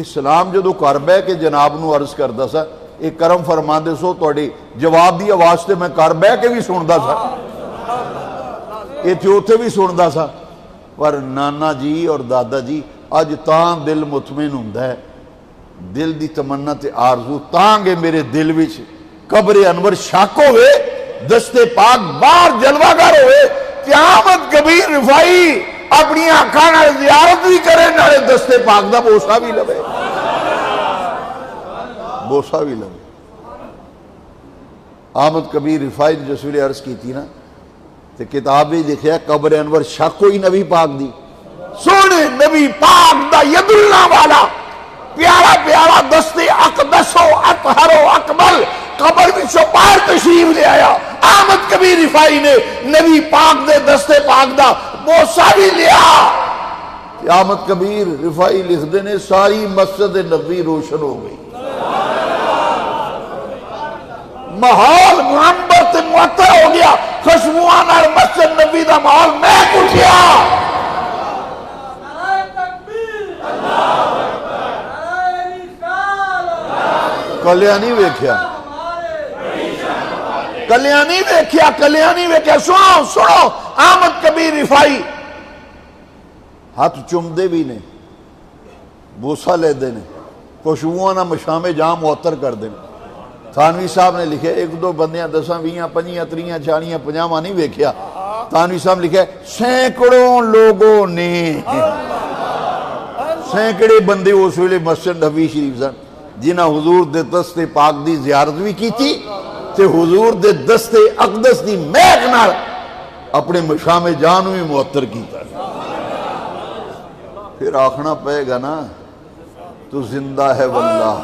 اسلام جدو کر بے کے جناب نو عرض کردا سا، ایک کرم فرماندے سو توڑی جواب دی آواز تے میں کر بے کے بھی سندا سا، ایتھے اوتھے بھی سندا سا، پر نانا جی اور دادا جی اج تاں دل مطمئن ہوندا ہے، دل دی تمنا تے آرزو تاں گے میرے دل وچ قبر انور شاک ہوئے، دستے پاک باہر جلوہ گر ہوئے، قیامت کبیر رفائی اپنی آنکھاں نال زیارت بھی کرے نالے دستے پاک دا بوسا بھی لوے، بوسا بھی لوے۔ احمد کبیر رفائی نے جس ویلے عرض کی تھی نا تے کتاب بھی لکھیا قبر انور شک ہوئی نبی پاک دی، سونے نبی پاک دا ید اللہ والا پیارا پیارا دستے اقدس و اطہر و اکمل قبر وچوں باہر تشریف لے آیا۔ احمد کبیر رفائی نے نبی پاک دے دستے پاک دا بوسا بھی لیا۔ احمد کبیر رفائی لکھ دینے ساری مسجد نبی روشن ہو گئی، ماحول منبر تے معطر ہو گیا، خوشبوئاں نال مسجد نبی دا ماحول مہک اٹھیا۔ کلیانی ویکھیا، کلیانی ویکھیا، کلیانی ویکھیا۔ سنو سنو، احمد کبیر رفائی ہاتھ چمدے بھی نے، بوسا لے دینے، خوشبوئاں نہ مشام جام معطر کر دینے۔ تھانوی صاحب نے لکھے ایک دو بندیاں 10 20 25 30 40 50 نہیں ویکھیا، تھانوی صاحب لکھے سینکڑوں لوگوں نے، سینکڑے بندے اس ویلے مسجد نبوی شریف سن جنہاں حضور دے دستے پاک دی زیارت بھی کی تھی تے حضور دے دستے اقدس دی مہک نال اپنے مشام جان بھی معطر کیتا۔ پھر آخنا پائے گا نا تو زندہ ہے واللہ،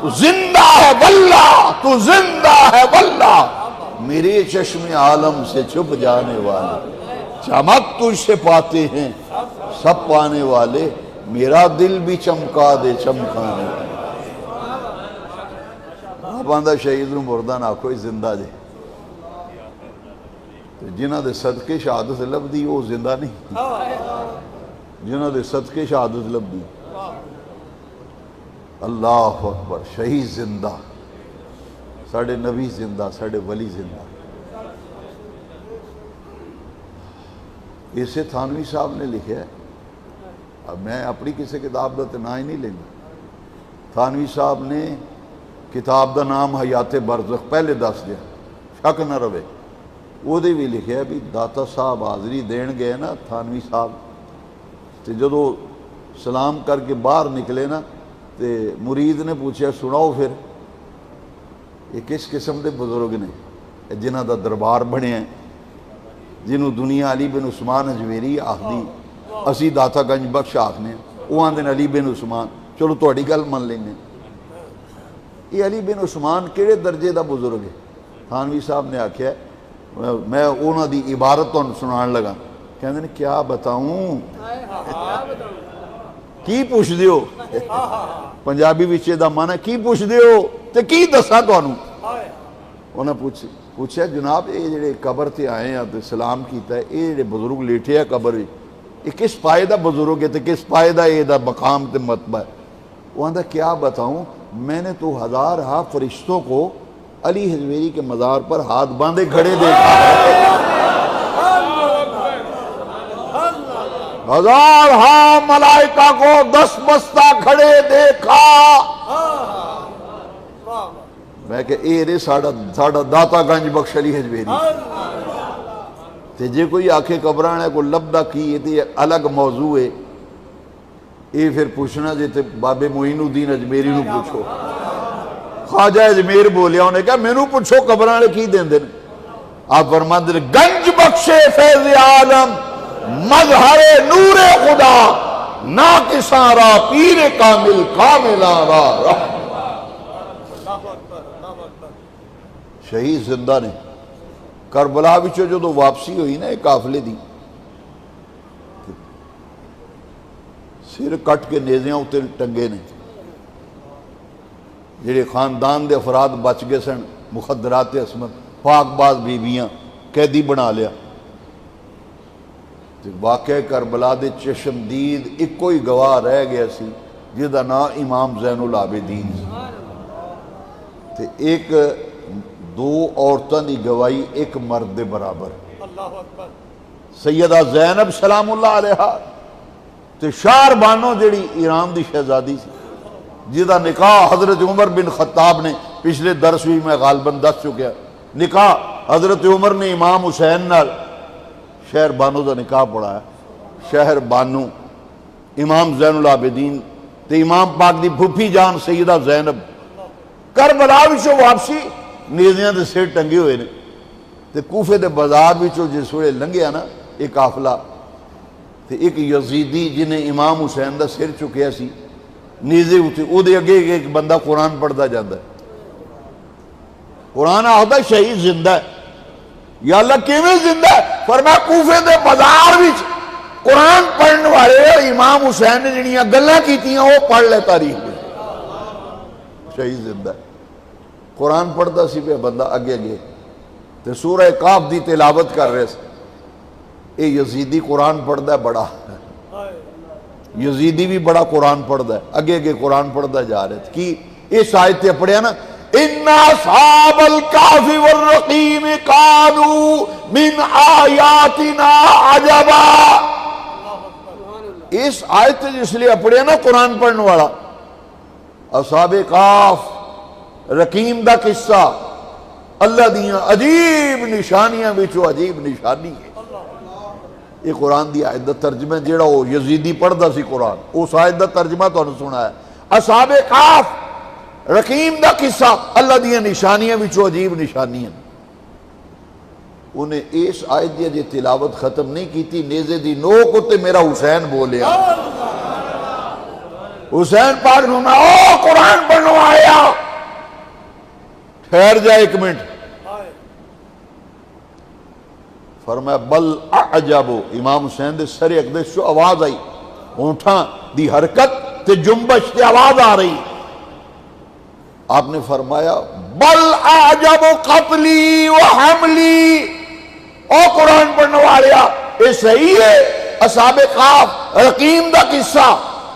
تو زندہ ہے واللہ، تو زندہ ہے واللہ، میرے چشم عالم سے چھپ جانے والے، چمک تجھ سے پاتے ہیں سب پانے والے، میرا دل بھی چمکا دے چمکانے والے۔ آپ آندہ شہید نو مردہ نہ کوئی زندہ دے، جنہ دے صدقے شہادت لب دی وہ زندہ نہیں، جنہ دے صدقے شہادت لب دی۔ اللہ اکبر، شہید زندہ، ساڑھے نبی زندہ، ساڑھے ولی زندہ۔ اسے تھانوی صاحب نے لکھا ہے، اب میں اپنی کسی کتاب دا تو نہ ہی نہیں لینا، تھانوی صاحب نے کتاب دا نام حیات برزخ پہلے دس دیا، شک نہ روے، وہ دے بھی لکھا ہے بھی داتا صاحب حاضری دین گئے نا تھانوی صاحب، تے جدو سلام کر کے باہر نکلے نا تے مرید نے پوچھا سناؤ پھر یہ کس قسم دے بزرگ نے جنہ دا دربار بنے ہیں، جنہوں دنیا علی بن عثمان اجمیری آخدی، اسی داتا گنج بخش آخنے، وہ آندھن علی بن عثمان، چلو توڑی گل من لینے، یہ علی بن عثمان کیڑے درجے دا بزرگ ہے؟ تھانوی صاحب نے آکھیا میں اونا دی عبارت تو سنان لگا، کہنے کیا بتاؤں، کی پوچھ دیو، پنجابی وچے دا مانا کی پوچھ دیو تے کی دسا تو انہوں، انہوں پوچھا جناب یہ جڑے قبر تے آئے ہیں تے سلام کیتا ہے، یہ جڑے بزرگ لیٹے ہیں قبر بھی، یہ کس پائے دا بزرگ ہے تے کس پائے دا یہ دا مقام تے مرتبہ ہے؟ وہ آندھا کیا بتاؤں، میں نے تو ہزارہا فرشتوں کو علی حجویری کے مزار پر ہاتھ باندھے کھڑے دیکھا ہے، ہزارہا ملائکہ کو دس بستہ کھڑے دیکھا۔ میں کہ اے رے ساڑھا داتا گنج بخش علی حجویری، تے جے کوئی آنکھیں قبرانے کو لبدہ کی یہ تے الگ موضوع ہے، یہ پھر پوچھنا جیتے بابے معین الدین اجمیری نو پوچھو، خواجہ اجمیر بولیا انہیں کہا میں نو پوچھو قبرانے کی دیں دیں، آپ فرمان دیں گنج بخش فیض عالم مظہر نور خدا ناقصاں را پیر کامل کاملاں را۔ شہید زندہ نے کربلا وچوں جو واپسی ہوئی نا ایک قافلے دی، سر کٹ کے نیزیاں اتے ٹنگے نے، جڑے خاندان دے افراد بچ گئے سن مخدرات عصمت، پاک باز بیویاں قیدی بنا لیا، واقعہ کربلا دے چشمدید ایک کوئی گواہ رہ گیا سی جہدا نام امام زین العابدین تے ایک دو عورتوں دی گواہی ایک مرد دے برابر، سیدہ زینب سلام اللہ علیہا تے شار بانو جڑی ایران دی شہزادی سی جہدا نکاح حضرت عمر بن خطاب نے پچھلے درس بھی میں غالباً دس چکیا، نکاح حضرت عمر نے امام حسین نال شہر بانو دا نکاح پڑھا ہے، شہر بانو امام زین العابدین تے امام پاک دی پھوپھی جان سیدہ زینب کربلا وچوں واپسی نیزیاں دے سر ٹنگے ہوئے نے تے کوفے دے بازار وچوں جس ویلے لنگھیا نا ایک قافلہ تے ایک یزیدی جنہیں امام حسین دا سر چکیا سی نیزے اتے او دے اگے ایک بندہ قرآن پڑھدا جاندا ہے، قرآن آخدا شہید زندہ ہے، یا اللہ کیویں زندہ ہے؟ فرمایا کوفے دے بازار وچ قرآن پڑھن والے امام حسین نے جڑیاں گلاں کیتیاں وہ پڑھ لے تاریخ میں، شہید زندہ ہے۔ قرآن پڑھدا سی پہ بندہ اگے اگے تے سورہ کاف دی تلاوت کر رہے سے، اے یزیدی قرآن پڑھدا ہے بڑا، یزیدی بھی بڑا قرآن پڑھدا ہے، اگے اگے قرآن پڑھدا جا رہے تھے کہ اس آیت تے پڑھیا نا اِنَّ أَصْحَابَ الْكَهْفِ وَالرَّقِيمِ كَانُوا مِنْ آيَاتِنَا عَجَبًا۔ اس آیت جس لئے پڑھیا نا قرآن پڑھنے والا، اصحاب کاف رقیم دا قصہ اللہ دیاں عجیب نشانیاں بچو عجیب نشانی ہے۔ یہ قرآن دی آیت دا ترجمہ جیڑا وہ یزیدی پڑھدا سی قرآن، اس آیت دا ترجمہ تو انہوں سنا ہے، اصحاب کاف رقیم دا قصہ اللہ دیاں نشانیاں بچو عجیب نشانیاں۔ انہیں اس آیت دی جے تلاوت ختم نہیں کی تھی، نیزے دی نوک تے میرا حسین بولیا، حسین پاک نے او قرآن پڑھنو آیا، ٹھہر جائے ایک منٹ، فرمایا بل اعجبو، امام حسین دے سر اقدس شو آواز آئی، ہونٹاں دی حرکت تے جنبش تے آواز آ رہی، آپ نے فرمایا بل اعجب قتلی و حملی، او قرآن پڑھنے والیا یہ صحیح ہے، اصحاب کاف رقیم دا قصہ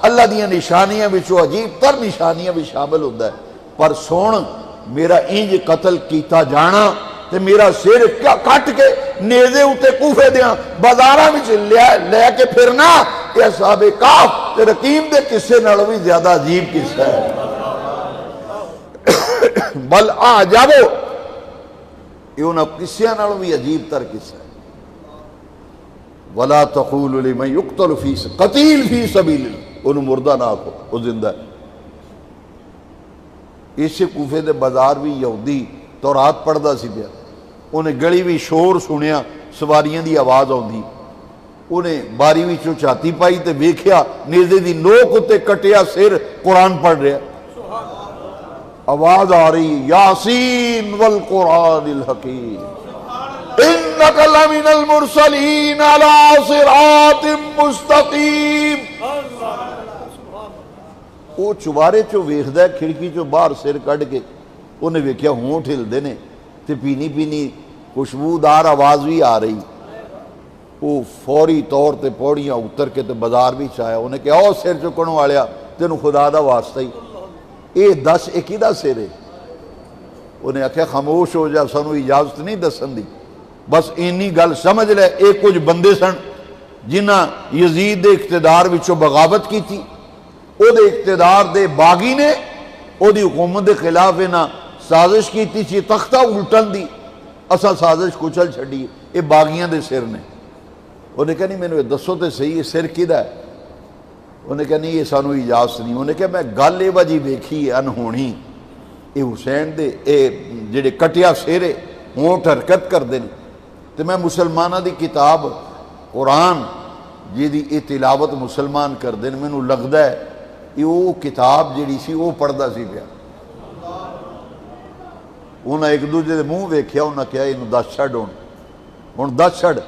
اللہ دیاں نشانیاں بچو عجیب تر نشانیاں بھی شامل ہوتا ہے، پر سون میرا انج قتل کیتا جانا تے میرا سر کٹ کے نیزے اتے کوفے دیاں بازاراں وچ لے کے پھرنا، یہ اصحاب کاف تے رقیم دے قصے نالوں بھی زیادہ عجیب قصہ ہے۔ بل اعجبو، یہ انہاں قصیاں نالوں بھی عجیب تر قصہ ہے۔ ولا تقولوا لمن يقتل فی قتیل فی سبیل اللہ، انہوں مردہ نہ آکھو، وہ زندہ ہے۔ اسے کوفے دے بازار بھی یہودی تورات پڑھدا سی پیا، انہیں گلی بھی شور سنیا، سواریاں دی آواز آندی، انہیں باری وچوں چھاتی پائی تے ویکھیا نیزے دی نوک تے کٹیا سر قرآن پڑھ رہا، آواز آ رہی یاسین والقرآن الحکیم انک لمن المرسلین علی صراط مستقیم۔ وہ چوارے چو ویکھدا ہے کھڑکی چو باہر سر کڈ کے، انہیں ویکھیا ہونٹ ہلدے نے تے پینی پینی خوشبودار آواز بھی آ رہی، وہ فوری طور تے پوڑیاں اتر کے تے بازار بھی چاہیا، انہیں کہا او سر چکن والیا تینوں خدا دا واسطہ ہی اے دس ایک ہی دا سر ہے، انہیں آکھیا خاموش ہو جا، سانوں اجازت نہیں دسن دی، بس اینی گل سمجھ لے، ایک کچھ بندے سن جنہ یزید دے اقتدار وچوں بغاوت کی تھی، او دے اقتدار دے باغی نے او دی حکومت دے خلاف انہاں سازش کی تھی تختہ الٹن دی، اسا سازش کچل چھڑی، اے باغیاں دے سر نے، انہیں کہا نہیں میں نے دسو تے صحیح یہ سر کدھا ہے، انہیں کہا نہیں یہ سانو اجازت نہیں، انہیں کہا میں گل اے وجی ویکھی انہونی، اے حسین دے اے جڑے کٹیا سیرے ہونٹ حرکت کر دیں، تو میں مسلمانہ دی کتاب قرآن جی دی اے تلاوت مسلمان کر دیں، میں نو لگدا ہے یہ وہ کتاب جڑی سی وہ پڑھدا سی پیا، انہیں ایک دوسرے دے منہ ویکھیا، انہیں کہا انہوں دس چھڑ ہون دس چھڑ،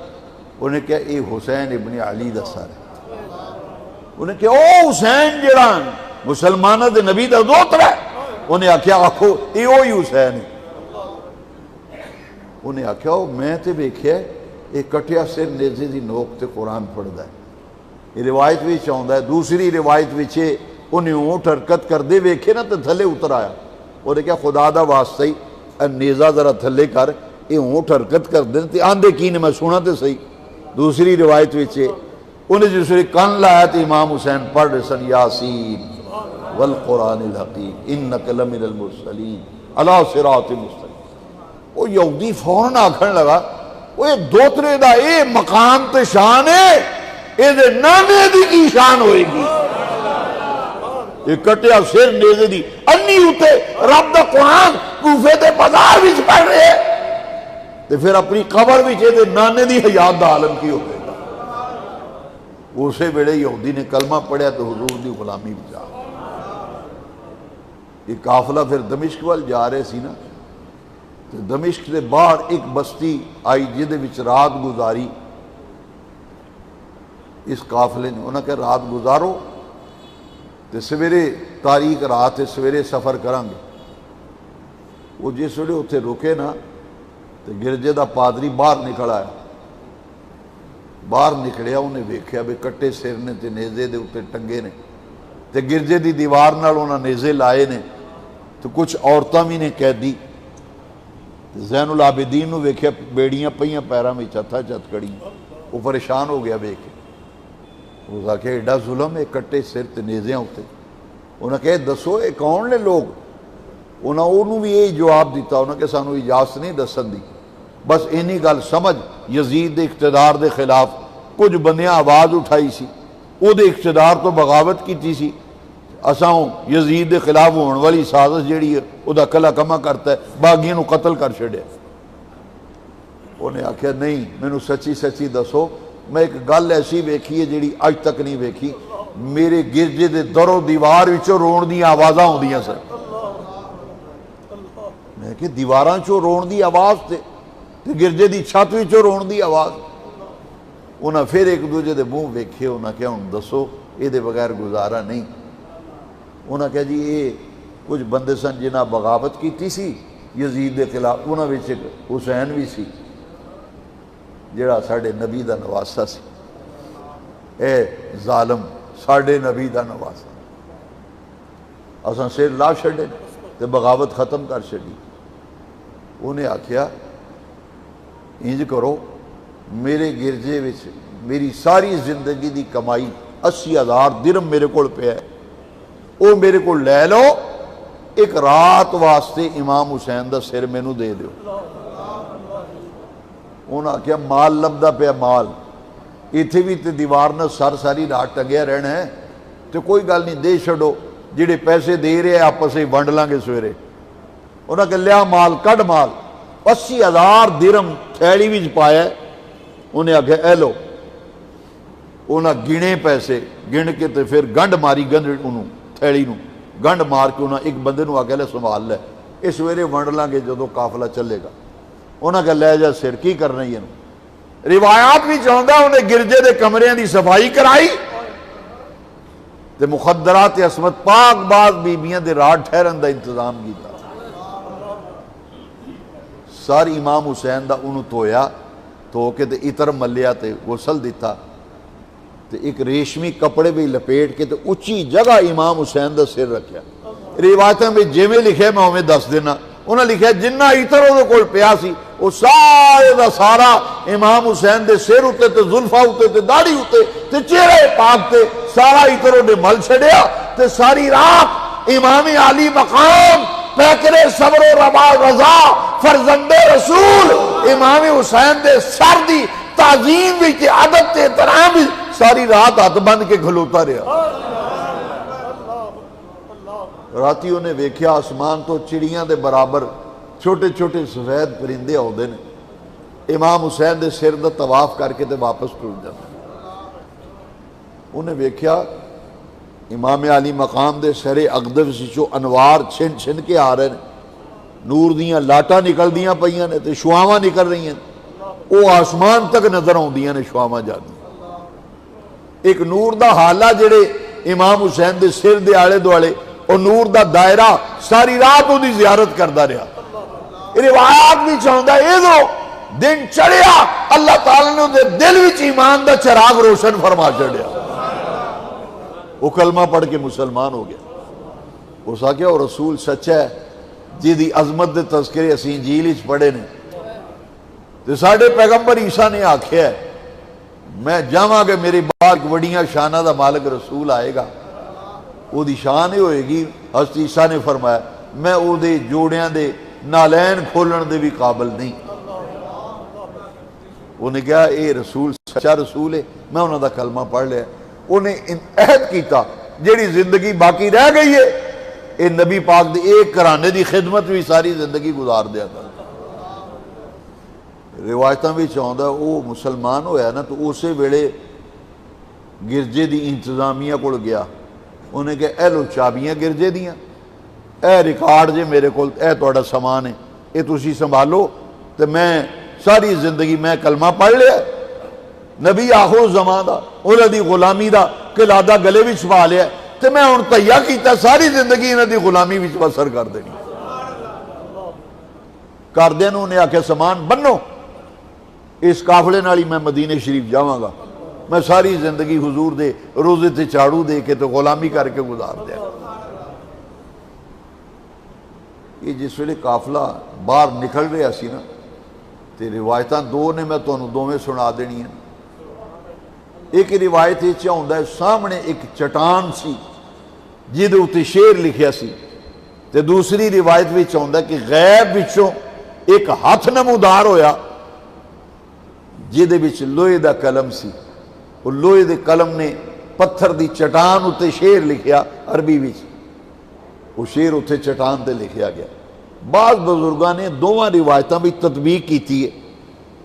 انہیں کہا اے حسین ابن علی دا سر ہے، انہیں کہا او حسین جڑا مسلمانہ دے نبی دا دوتر ہے، انہیں آکھیا آکھو اے اوہی حسین ہے، انہیں آکھیا میں تے ویکھیا اے کٹیا سر نیزے دی نوک تے قرآن پڑھدا ہے، یہ روایت بھی چاہتا ہے، دوسری روایت وچے انہیں اونٹ حرکت کر دے ویکھے نا تے تھلے اتر آیا، اور کیا خدا دا واسطہ ہی نیزہ ذرا تھلے کر یہ اونٹ حرکت کر دیں تے آندے کی نے میں سنا تے صحیح، دوسری روایت وچے انہیں دوسری کان لایا تے امام حسین پڑھ رہے سن یاسین والقرآن الحکیم انک لمن المرسلین علی صراط مستقیم۔ وہ یہودی فوراً آکھنے لگا وہ دوترے دا اے مقام تے شان ہے، اے دے نانے دی کی شان ہوئے گی؟ یہ کٹیا سر نیزے دی انی ہوتے رب دا قرآن کوفے دے بازار وچ پڑھ رہے تے پھر اپنی قبر وچ اے دے نانے دی حیات دا عالم کی ہوئے گا؟ اسے ویلے یہودی نے کلمہ پڑھیا تو حضور دی غلامی بچا۔ یہ قافلہ پھر دمشق وال جا رہے سی نا، تو دمشق سے باہر ایک بستی آئی جدے وچ رات گزاری۔ اس قافلے نے انہوں نے کہا رات گزارو تے سویرے تاریخ رات ہے، سویرے سفر کریں گے۔ وہ جس ویلے اتنے رکے نا تو گرجے دا پادری باہر نکل آیا، باہر نکلیا، انہیں ویکھیا بھی کٹے سر نے تے نیزے دے اتنے ٹنگے نے تے گرجے دی دیوار نال انہاں نیزے لائے نے، تو کچھ عورتاں بھی نے قیدی۔ زین العابدین نو ویکھیا بیڑیاں پئیاں پیراں وچ ہتھاں چت کڑیاں، وہ پریشان ہو گیا ویکھ کے۔ وہ آخیا ایڈا ظلم ہے کٹے سر تے نیزیاں ہوتے۔ انہاں کہے دسو اے کون نے لوگ؟ انہوں بھی یہی جواب دیتا، انہوں کہ سانو اجازت نہیں دسن دی، بس اینی گل سمجھ یزید دے اقتدار دے خلاف کچھ بندیاں آواز اٹھائی سی، او دے اقتدار تو بغاوت کیتی سی، اساں یزید دے خلاف ہون والی سازش جیڑی ہے او دا کلا کما کرتا ہے، باغیاں نو قتل کر چھڑیا۔ انہیں آخیا نہیں، مینوں سچی سچی دسو، میں ایک گل ایسی ویکھی ہے جیڑی اج تک نہیں ویکھی، میرے گرجے دے در و دیوار وچوں رون دی آوازاں ہوندیاں سن۔ میں کہ دیواراں چوں رون دی آواز تے گرجے دی چھت وچوں رون دی آواز۔ انہاں پھر ایک دوجے دے منہ ویکھے، انہاں کہا ہن دسو اے دے بغیر گزارا نہیں۔ انہاں کہا جی اے کچھ بندے سن جنہاں بغاوت کیتی سی یزید دے خلاف، انہاں وچ ایک حسین بھی سی جڑا ساڈے نبی دا نواسا سی۔ اے ظالم ساڈے نبی دا نواسا، اساں سر لا چھڑے تے بغاوت ختم کر چھڑی۔ انہیں آکھیا انج کرو، میرے گرجے وچ میری ساری زندگی دی کمائی 80,000 درہم میرے کول پہ ہے، او میرے کو لے لو، ایک رات واسطے امام حسین دا سر مینوں دے دیو۔ انہوں نے کہا مال لبدا پیا مال، ایتھے بھی تے دیوار نہ سر ساری رات ٹنگیا رہنا ہے، تو کوئی گل نہیں دے چھڑو، جڑے پیسے دے رہے آپس ہی ونڈ لیں گے سویرے۔ انہوں نے کہا لیا مال کڈ مال، 80,000 درہم تھیلی وچ پایا۔ انہیں آخیا اے لو، انہاں گنے پیسے، گن کے تے پھر گنڈ ماری، گنڈ انہوں تھیلی نو گنڈ مار کے انہاں ایک بندے نو آگے لے سنبھال لے، اس سویرے ونڈ لیں گے جدو قافلہ چلے گا۔ انہاں کہا لے جا سر کی کرنا ہی انہوں۔ روایات بھی چاہتا انہیں گرجے دے کمریاں دی صفائی کرائی تے مخدرات عصمت پاک باز بیبیاں دے رات ٹھہرن دا انتظام کیتا۔ ساری امام حسین دا انہوں تویا، تو کے تے عطر ملیا تے غسل دیتا تے ایک ریشمی کپڑے بھی لپیٹ کے تے اچھی جگہ امام حسین دا سر رکھیا۔ روایتاں میں جیویں لکھے میں ہمیں دس دینا، انہوں نے لکھا جنہ عطر وہ کول پیا سی وہ سارے دا سارا امام حسین دے سر ہوتے تے زلفا ہوتے تے داڑھی ہوتے تے چہرے پاک تے سارا عطر نے مل چھڑیا تے ساری رات امام علی مقام پیکرے صبر و رضا فرزند رسول امام حسین دے سر دی تعظیم بھی تے عدد تے احترام بھی ساری رات ہاتھ بند کے کھلوتا رہا۔ راتی انہیں ویکھیا آسمان تو چڑیاں دے برابر چھوٹے چھوٹے سفید پرندے ہوندے نے، امام حسین دے سر دا طواف کر کے تے واپس ٹر جاتے۔ انہیں ویکھیا امام علی مقام دے سر اقدس وچوں انوار چھن چھن کے آ رہے ہیں، نور دیاں لاٹاں نکل دیاں پئیاں نے تے شعاواں نکل رہی ہیں، وہ آسمان تک نظر آؤندیاں نے شعاواں جاندی۔ ایک نور دا حالہ جڑے امام حسین دے سر دے آلے دوالے، اور نور دا دائرہ ساری رات وہ دی زیارت کردا رہا۔ روایات بھی چاہتا ہے دو دن چڑھیا اللہ تعالیٰ نے دے دل وچ ایمان دا چراغ روشن فرما چڑھیا، وہ کلمہ پڑھ کے مسلمان ہو گیا۔ اس آگیا وہ رسول سچا ہے جی دی عظمت دے تذکرے اسی انجیل وچ پڑھے نے، تے ساڈے پیغمبر عیسیٰ نے آکھیا ہے میں جاواں کہ میری بعد وڈیاں شانہ دا مالک رسول آئے گا، وہ دی شان ہی ہوئے گی۔ حضرت عیسیٰ نے فرمایا میں وہ دے جوڑیاں دے نالین کھولن دے بھی قابل نہیں۔ انہیں کہا اے رسول سچا رسول ہے، میں انہوں دا کلمہ پڑھ لیا. انہیں عہد کیتا جیڑی زندگی باقی رہ گئی ہے اے نبی پاک دی ایک گھرانے دی خدمت بھی ساری زندگی گزار دیا تھا. روایتاں بھی چاہتا وہ مسلمان ہویا نا تو اسی ویلے گرجے دی انتظامیہ کو گیا. انہیں کہا اے لو چابیاں گرجے دیاں، اے ریکارڈ جے میرے کو، اے توڑا سامان ہے، اے تسی سنبھالو. تو میں ساری زندگی میں کلمہ پڑھ لیا، نبی آخر زمان دا انہاں دی غلامی دا قلادہ گلے بھی چھپا لیا، تو میں ان تیہ کیتا ساری زندگی انہاں دی غلامی بھی بسر کر دینی. کر دین انہیں آکے سامان بنو، اس قافلے نالی میں مدینہ شریف جاواں گا، میں ساری زندگی حضور دے روزے تے چاڑو دے کے تو غلامی کر کے گزار دیا. یہ جس ویلے قافلہ باہر نکل رہا سی نا تے روایتاں دو نے میں تانوں دوویں سنا دینی ہیں. ایک روایت یہ ہوندا ہے سامنے ایک چٹان سی جہدے اوتے شعر لکھیا سی، تے دوسری روایت وچ ہوندا ہے کہ غیب وچوں ایک ہاتھ نمودار ہویا جہدے وچ لوہے دا قلم سی. وہ لوہے دے قلم نے پتھر دی چٹان اتے شعر لکھیا عربی وچ، وہ شعر اتے چٹان تے لکھیا گیا. بعض بزرگاں نے دونوں روایتاں بھی تطبیق کیتی ہے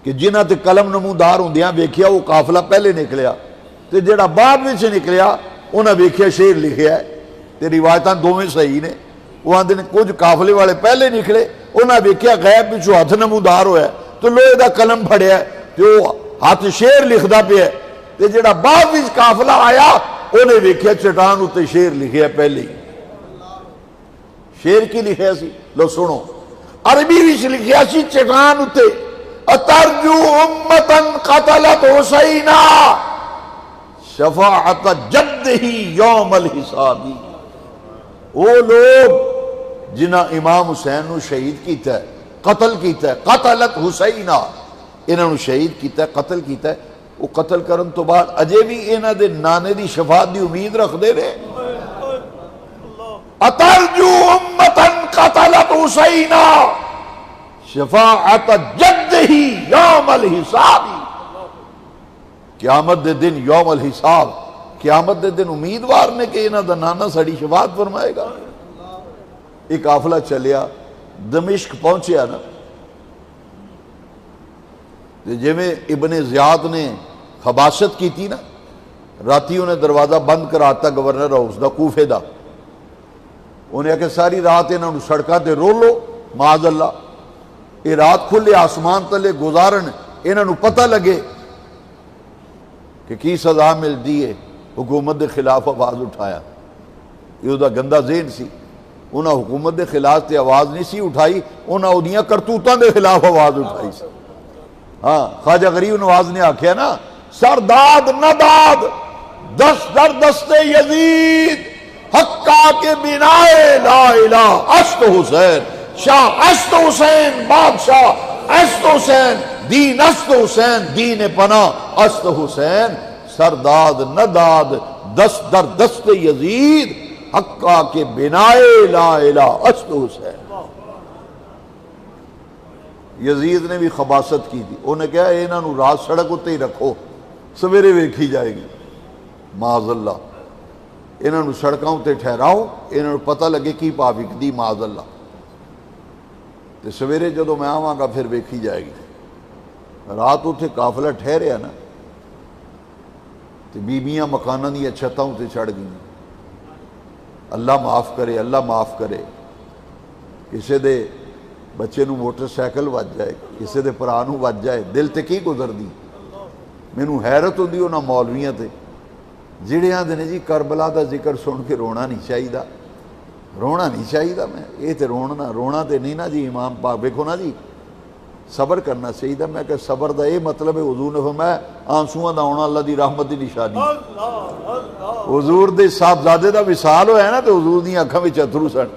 کہ جنہاں تے قلم نمودار ہوندیاں ویکھیا وہ قافلہ پہلے نکلیا، تے جڑا بعد وچ نکلیا انہاں ویکھیا شعر لکھیا ہے. تے روایتاں دونوں صحیح نے. وہ آندے نے کچھ قافلے والے پہلے نکلے، انہاں ویکھیا غیب وچوں ہاتھ نمودار ہویا ہے تو لوہے دا قلم پھڑیا ہے تے وہ ہاتھ شعر لکھدا پیا ہے. تے جڑا بعد وچ قافلہ آیا انہیں ویکھیا چٹان اتے شعر لکھیا پہلے ہی. شعر کی لکھیا سی لو سنو، عربی وچ لکھیا سی چٹان اتے اترجو امتن قتلت حسینا شفاعت جدہی یوم الحسابی. وہ لوگ جنہاں امام حسین نو شہید کیتا ہے، قتل کیتا ہے، قتلت حسینا، انہوں نے شہید کیتا ہے، قتل کیتا ہے. وہ قتل کرن تو بعد اجے بھی انہاں دے نانے دی شفاعت دی امید رکھ دے رہے. اترجو امتن قتلت حسینا شفاعت جدہی یوم الحساب. قیامت دے دن یوم الحساب، قیامت دے دن امیدوار نے کہ انہاں دا نانا ساڑی شفاعت فرمائے گا. ایک قافلہ چلیا دمشق پہنچیا نا، جے میں ابن زیاد نے خباست کی تھی نا، راتی انہیں دروازہ بند کراتا گورنر ہاؤس دا کوفے دا. انہیں کہ ساری رات انہوں نے سڑکاں تے رو لو معاذ اللہ، یہ رات کھلے آسمان تلے گزارن، انہوں نے پتہ لگے کہ کی سزا مل دی ہے. حکومت دے خلاف آواز اٹھایا، یہ دا گندہ ذہن سی. انہاں حکومت دے خلاف تے آواز نہیں سی اٹھائی، انہاں اودیاں کرتوتاں دے خلاف آواز اٹھائی سی. ہاں خواجہ غریب نواز نے آکھیا نا سرداد نداد دست در دست یزید حقا کے بنائے لا الہ اشت حسین شاہ اشت حسین بادشاہ اشت حسین دین اشت حسین دین پناہ اشت حسین سرداد نداد دست در دست یزید حقا کے بنائے لا الہ اشت حسین. یزید نے بھی خباست کی تھی. انہیں کہا انہاں نو رات سڑک اتے ہی رکھو، سویرے ویکھی جائے گی. معاذ اللہ انہاں نو سڑکاں اتے ٹھہراؤ، انہاں نو پتہ لگے کی پا وکدی معاذ اللہ، تے سویرے جدو میں آواں گا پھر ویکھی جائے گی. رات اتے قافلہ ٹھہریا نا تے بیبیاں مکاناں دی چھتاں اتے چڑھ گئیں. اللہ معاف کرے، اللہ معاف کرے. کسے دے بچے نو موٹر سائیکل وج جائے، کسے دے پرا نو وج جائے، دل تے کی گزر دی. مینوں حیرت ہوندی انہاں مولویاں تے جڑے آندے نے جی کربلا دا ذکر سن کے رونا نہیں چاہیے، رونا نہیں چاہیے. میں یہ تے رونا تے نہیں نا جی. امام پاک دیکھو نا جی صبر کرنا چاہیے. میں کہ صبر دا یہ مطلب ہے حضور نے فرمایا آنسواں دا ہونا اللہ دی رحمت دی نشانی. حضور دے صاحبزادے دا وصال ہویا نا تے حضور دی اکھاں وچ اتھرو سن.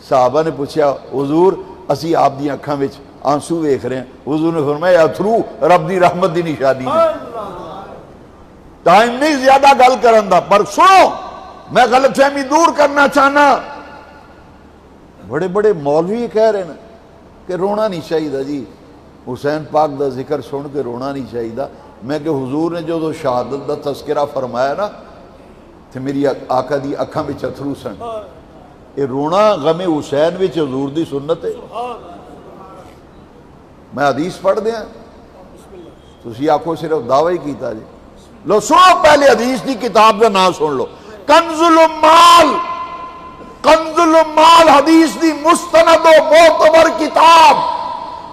صحابہ نے پوچھا حضور اسی آپ دی اکھاں وچ آنسو ویکھ رہے ہیں. حضور نے فرمایا اتھرو رب دی رحمت دی نشانی. ٹائم نہیں زیادہ گل کرن دا، پر سنو میں غلط فہمی دور کرنا چاہنا. بڑے بڑے مولوی کہہ رہے ہیں کہ رونا نہیں چاہیے جی. حسین پاک دا ذکر سن کے رونا نہیں چاہیے. میں کہ حضور نے جو شہادت دا تذکرہ فرمایا نا تو میری آقا دی اکھاں وچ اتھرو سن. یہ رونا غم حسین وچ حضور دی سنت ہے. میں حدیث پڑھ دیا تسی آکھو صرف دعوی کیتا جی. لو سنو پہلے حدیث دی کتاب دا نام سن لو. کنز الامال، کنز الامال حدیث دی مستند و معتبر کتاب.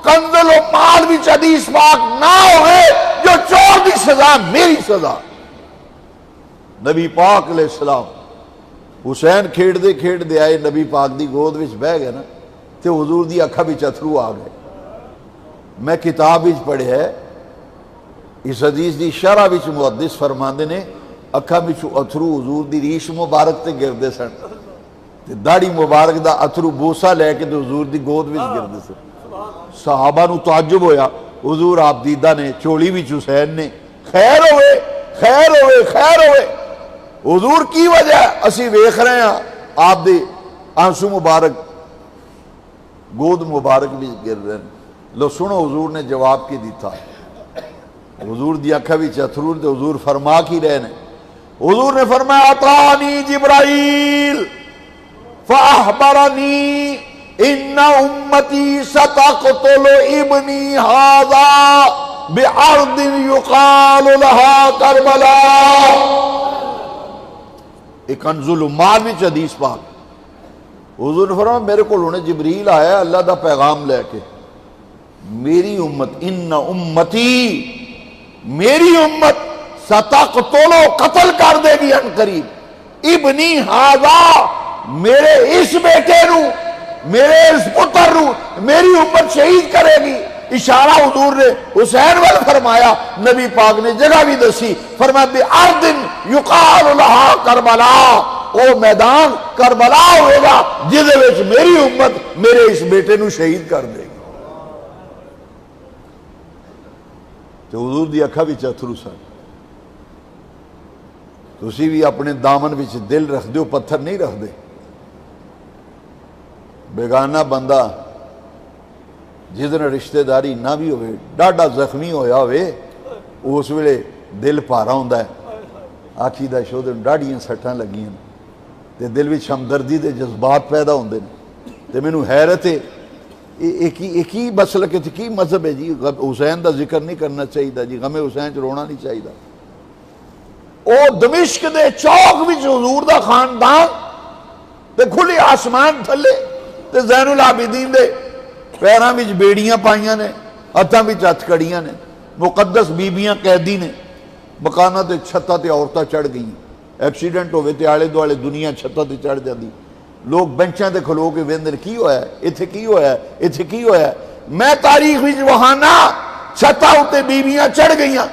کنز الامال وچ حدیث پاک نہ ہوئے جو چور دی سزا میری سزا. نبی پاک علیہ السلام حسین کھیڑ دے آئے نبی پاک دی گود وچ بہ گئے نا تے حضور دی اکھا وچ اتھرو آ گئے. میں کتاب وچ پڑھیا ہے اس حدیث دی شرح وچ محدث فرماندے نے اکھا وچ اتھرو حضور دی ریش مبارک تے گردے سن تے داڑھی مبارک دا اتھرو بوسا لے کے تے حضور دی گود وچ گردے سن. صحابہ نو تعجب ہویا. حضور آپ دیدہ نے چولی وچ حسین نے خیر ہوئے خیر ہوئے خیر ہوئے. حضور کی وجہ اسی ویکھ رہے ہیں آپ دے آنسو مبارک گود مبارک بھی گر رہے ہیں. لو سنو حضور نے جواب کی دیتا. حضور دی اکھا بھی اتھرو تے حضور فرما کی رہے ہیں. حضور نے فرمایا اتانی جبرائیل فاحبرنی ان امتی ستقتل ابنی ھذا بارض یقال لها کربلا. ایک کنز الامال وچ حدیث پاک. حضور نے فرمایا میرے کو انہیں جبریل آیا اللہ دا پیغام لے کے میری امت ان امتی میری امت ستقتلو قتل کر دے گی ان قریب ابنی ھذا میرے اس بیٹے نو میرے اس پتر نو میری امت شہید کرے گی. اشارہ حضور نے حسین وال فرمایا. نبی پاک نے جگہ بھی دسی فرمایا بِأَرْضٍ يُقَالُ لَهَا کربلا. او میدان کربلا ہوئے گا جدے وچ میری امت میرے اس بیٹے نو شہید کر دے گی. تو حضور دی اکھا وچ اتھرو سن. تسی بھی اپنے دامن وچ دل رکھ دیو پتھر نہیں رکھ دے. بیگانہ بندہ جس دن رشتہ داری نہ بھی ہوئے ڈاڈا زخمی ہویا ہوئے اس ویلے دل پارا ہوندا ہے. آکھی دا شو دن ڈاڑیاں سٹاں لگیاں تے دل وچ ہمدردی دے جذبات پیدا ہوندے نے. تے مینوں حیرت ہے ایک ہی مسلک ہے کی مذہب ہے جی حسین دا ذکر نہیں کرنا چاہیے جی غم حسین چ رونا نہیں چاہیے. او دمشق دے چوک وچ حضور دا خاندان تے کھلی آسمان تھلے تے زین العابدین دے پیراں وچ بیڑیاں پائیاں نے ہتھاں وچ ہتھ کڑیاں نے مقدس بیبیاں قیدی نے مکاناں تے چھتاں تے عورتاں چڑھ گئیں. ایکسیڈنٹ ہوئے تے آلے دوالے دنیا چھتاں تے چڑھ جاندی. لوگ بینچاں تے کھلو کے ویندے کی ہویا ہے ایتھے کی ہویا ہے ایتھے کی ہویا ہے. میں تاریخ وچ وہانا چھتاں اُتے بیبیاں چڑھ گئیاں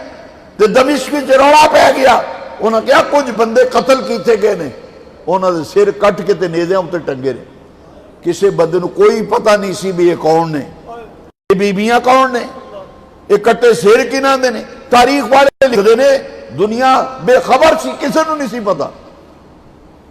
تے دمشق وچ رولا پہ گیا. انہاں کہا کچھ بندے قتل کیتے گئے نے انہاں دے سر کٹ کے تے نیزیاں اُتے ٹنگے نے. کسے بندے نو کوئی پتہ نہیں سی بھی یہ کون نے یہ بیبیاں کون نے یہ کٹے سر کناں دے نے. تاریخ والے لکھ دے نے دنیا بے خبر سی کسے نو نہیں سی پتہ.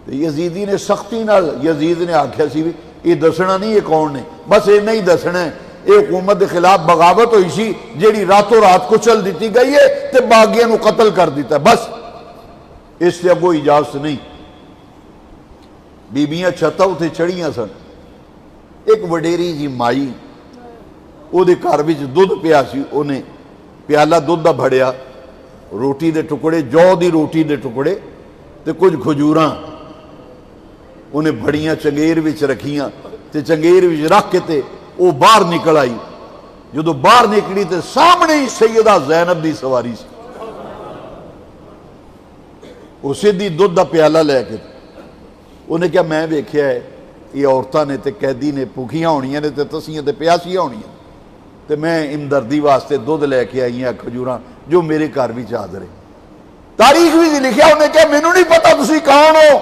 یزیدی نے سختی نال یزید نے آکھیا سی بھی یہ دسنا نہیں یہ کون نے بس یہ نہیں دسنا ہے. یہ حکومت کے خلاف بغاوت ہوئی سی جیڑی راتوں رات کچل دیتی گئی ہے تے باغیاں نو قتل کر دیتا ہے بس اس سے کوئی اجازت نہیں. بیبیاں چھتاں اتے چڑھیاں سن. ایک وڈیری جی مائی او دے گھر وچ دودھ پیا سی انہیں پیالہ دودھ دا بھڑیا روٹی دے ٹکڑے جو دی روٹی دے ٹکڑے تے کچھ کھجوراں انہیں بڑیاں چنگیر وچ رکھیاں تے چنگیر وچ رکھ کے تے او باہر نکل آئی. جدو باہر نکلی تے سامنے ہی سیدہ زینب دی سواری سی. وہ سیدھی دودھ دا پیالہ لے کے انہیں کیا میں ویکھیا ہے یہ عورتاں نے تے قیدی نے بھوکیاں ہونیاں نے تے تسیاں تے پیاسیاں ہونیاں تے میں امدردی واسطے دودھ لے کے آئی ہیں کھجوراں جو میرے گھر وچ حاضر ہے. تاریخ بھی لکھیا انہیں کہا مینوں نہیں پتا تسی کون ہو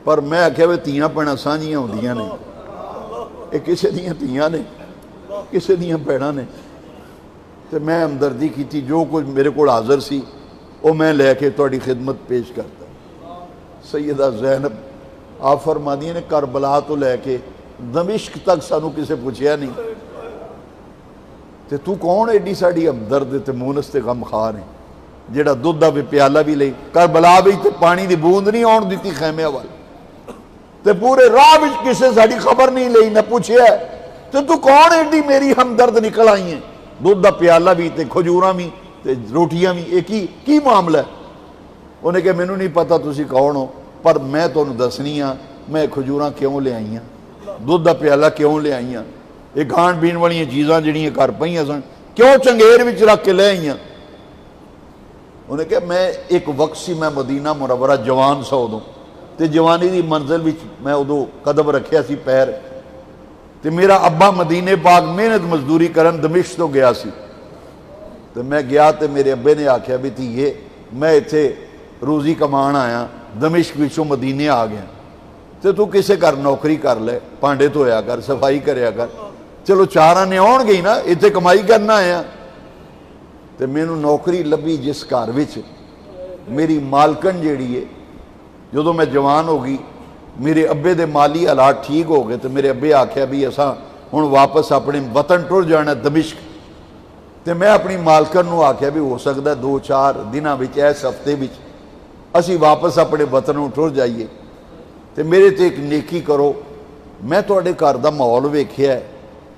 پر میں آکھیا وے تیاں پیڑاں سانجیاں ہوندیاں نے یہ کسے دیاں تیاں نے کسے دیاں پیڑاں نے. تے میں ہمدردی کیتی جو کچھ میرے کو حاضر سی وہ میں لے کے تہاڈی خدمت پیش کرتا. سیدہ زینب آپ فرماندیاں نے کربلا تو لے کے دمشق تک سانو کسے پوچھیا نہیں تے تو کون ایڈی ساڑی ہمدرد تے مونس تے غم خار ہے جیڑا دودھ دا بھی پیالہ بھی لئی کربلا بھی تے پانی دی بوند نہیں آن دیتی خیمے وال تے پورے راہ وچ کسے ساڑی خبر نہیں لئی نہ پوچھیا ہے تے تو کون ایڈی میری ہمدرد نکل آئی ہیں دودھ دا پیالہ بھی تے کھجوراں بھی تے روٹیاں بھی ایک ہی کی معاملہ ہے انہیں کہ مینوں نہیں پتا تسی کون ہو پر میں تانوں دسنی ہاں میں کھجوراں کیوں لے آئی ہاں دودھ دا پیالہ کیوں لے آئی ہاں یہ کھان پین والی چیزاں جڑیاں گھر پئیاں سن کیوں چنگیر وچ رکھ کے لے آئی ہاں انہیں کہ میں ایک وقت سی میں مدینہ منورہ جوان سا ادوں تے جوانی دی منزل وچ میں ادو قدم رکھیا سی پیر تے میرا ابا مدینے پاک محنت مزدوری کرن دمشق تو گیا سی تے میں گیا تے میرے ابے نے آکھیا بھی تھی یہ میں اتھے روزی کمان آیا دمشق وچوں مدینے آ گیا تے تو کسے کر نوکری کر لے پانڈے دھویا کر صفائی کریا کر چلو چار آنے آن گئی نا اتھے کمائی کرنا آیا تے مینوں نوکری لبھی جس گھر وچ میری مالکن جیڑی ہے جدوں میں جوان ہو گئی میرے ابے دے مالی حالات ٹھیک ہو گئے تو میرے ابے آکھیا بھی اساں ہن واپس اپنے وطن ٹر جانا دمشق تے میں اپنی مالکن نو آکھیا بھی ہو سکتا ہے 2-4 دناں وچ اس ہفتے وچ اسی واپس اپنے وطن نو ٹر جائیے تے میرے تے ایک نیکی کرو میں تواڈے گھر دا ماحول ویکھیا ہے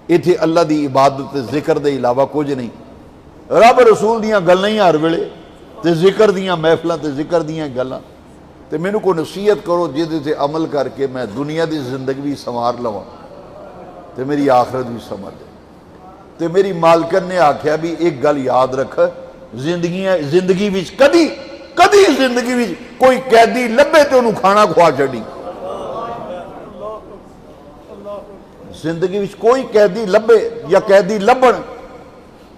ایتھے اللہ دی عبادت تے ذکر دے علاوہ کچھ نہیں رب رسول دیاں گلاں ہی ہر ویلے تے ذکر دیاں محفلاں تے ذکر دیاں گلاں تے مینوں کو نصیحت کرو جہدے تے عمل کر کے میں دنیا دی زندگی بھی سنوار لواں تے میری آخرت بھی سمجھ جائے تے میری مالکن نے آکھیا بھی ایک گل یاد رکھ زندگی وچ کدی زندگی وچ کوئی قیدی لبے تے انہوں کھانا کھوا چھڈی زندگی وچ کوئی قیدی لبے یا قیدی لبن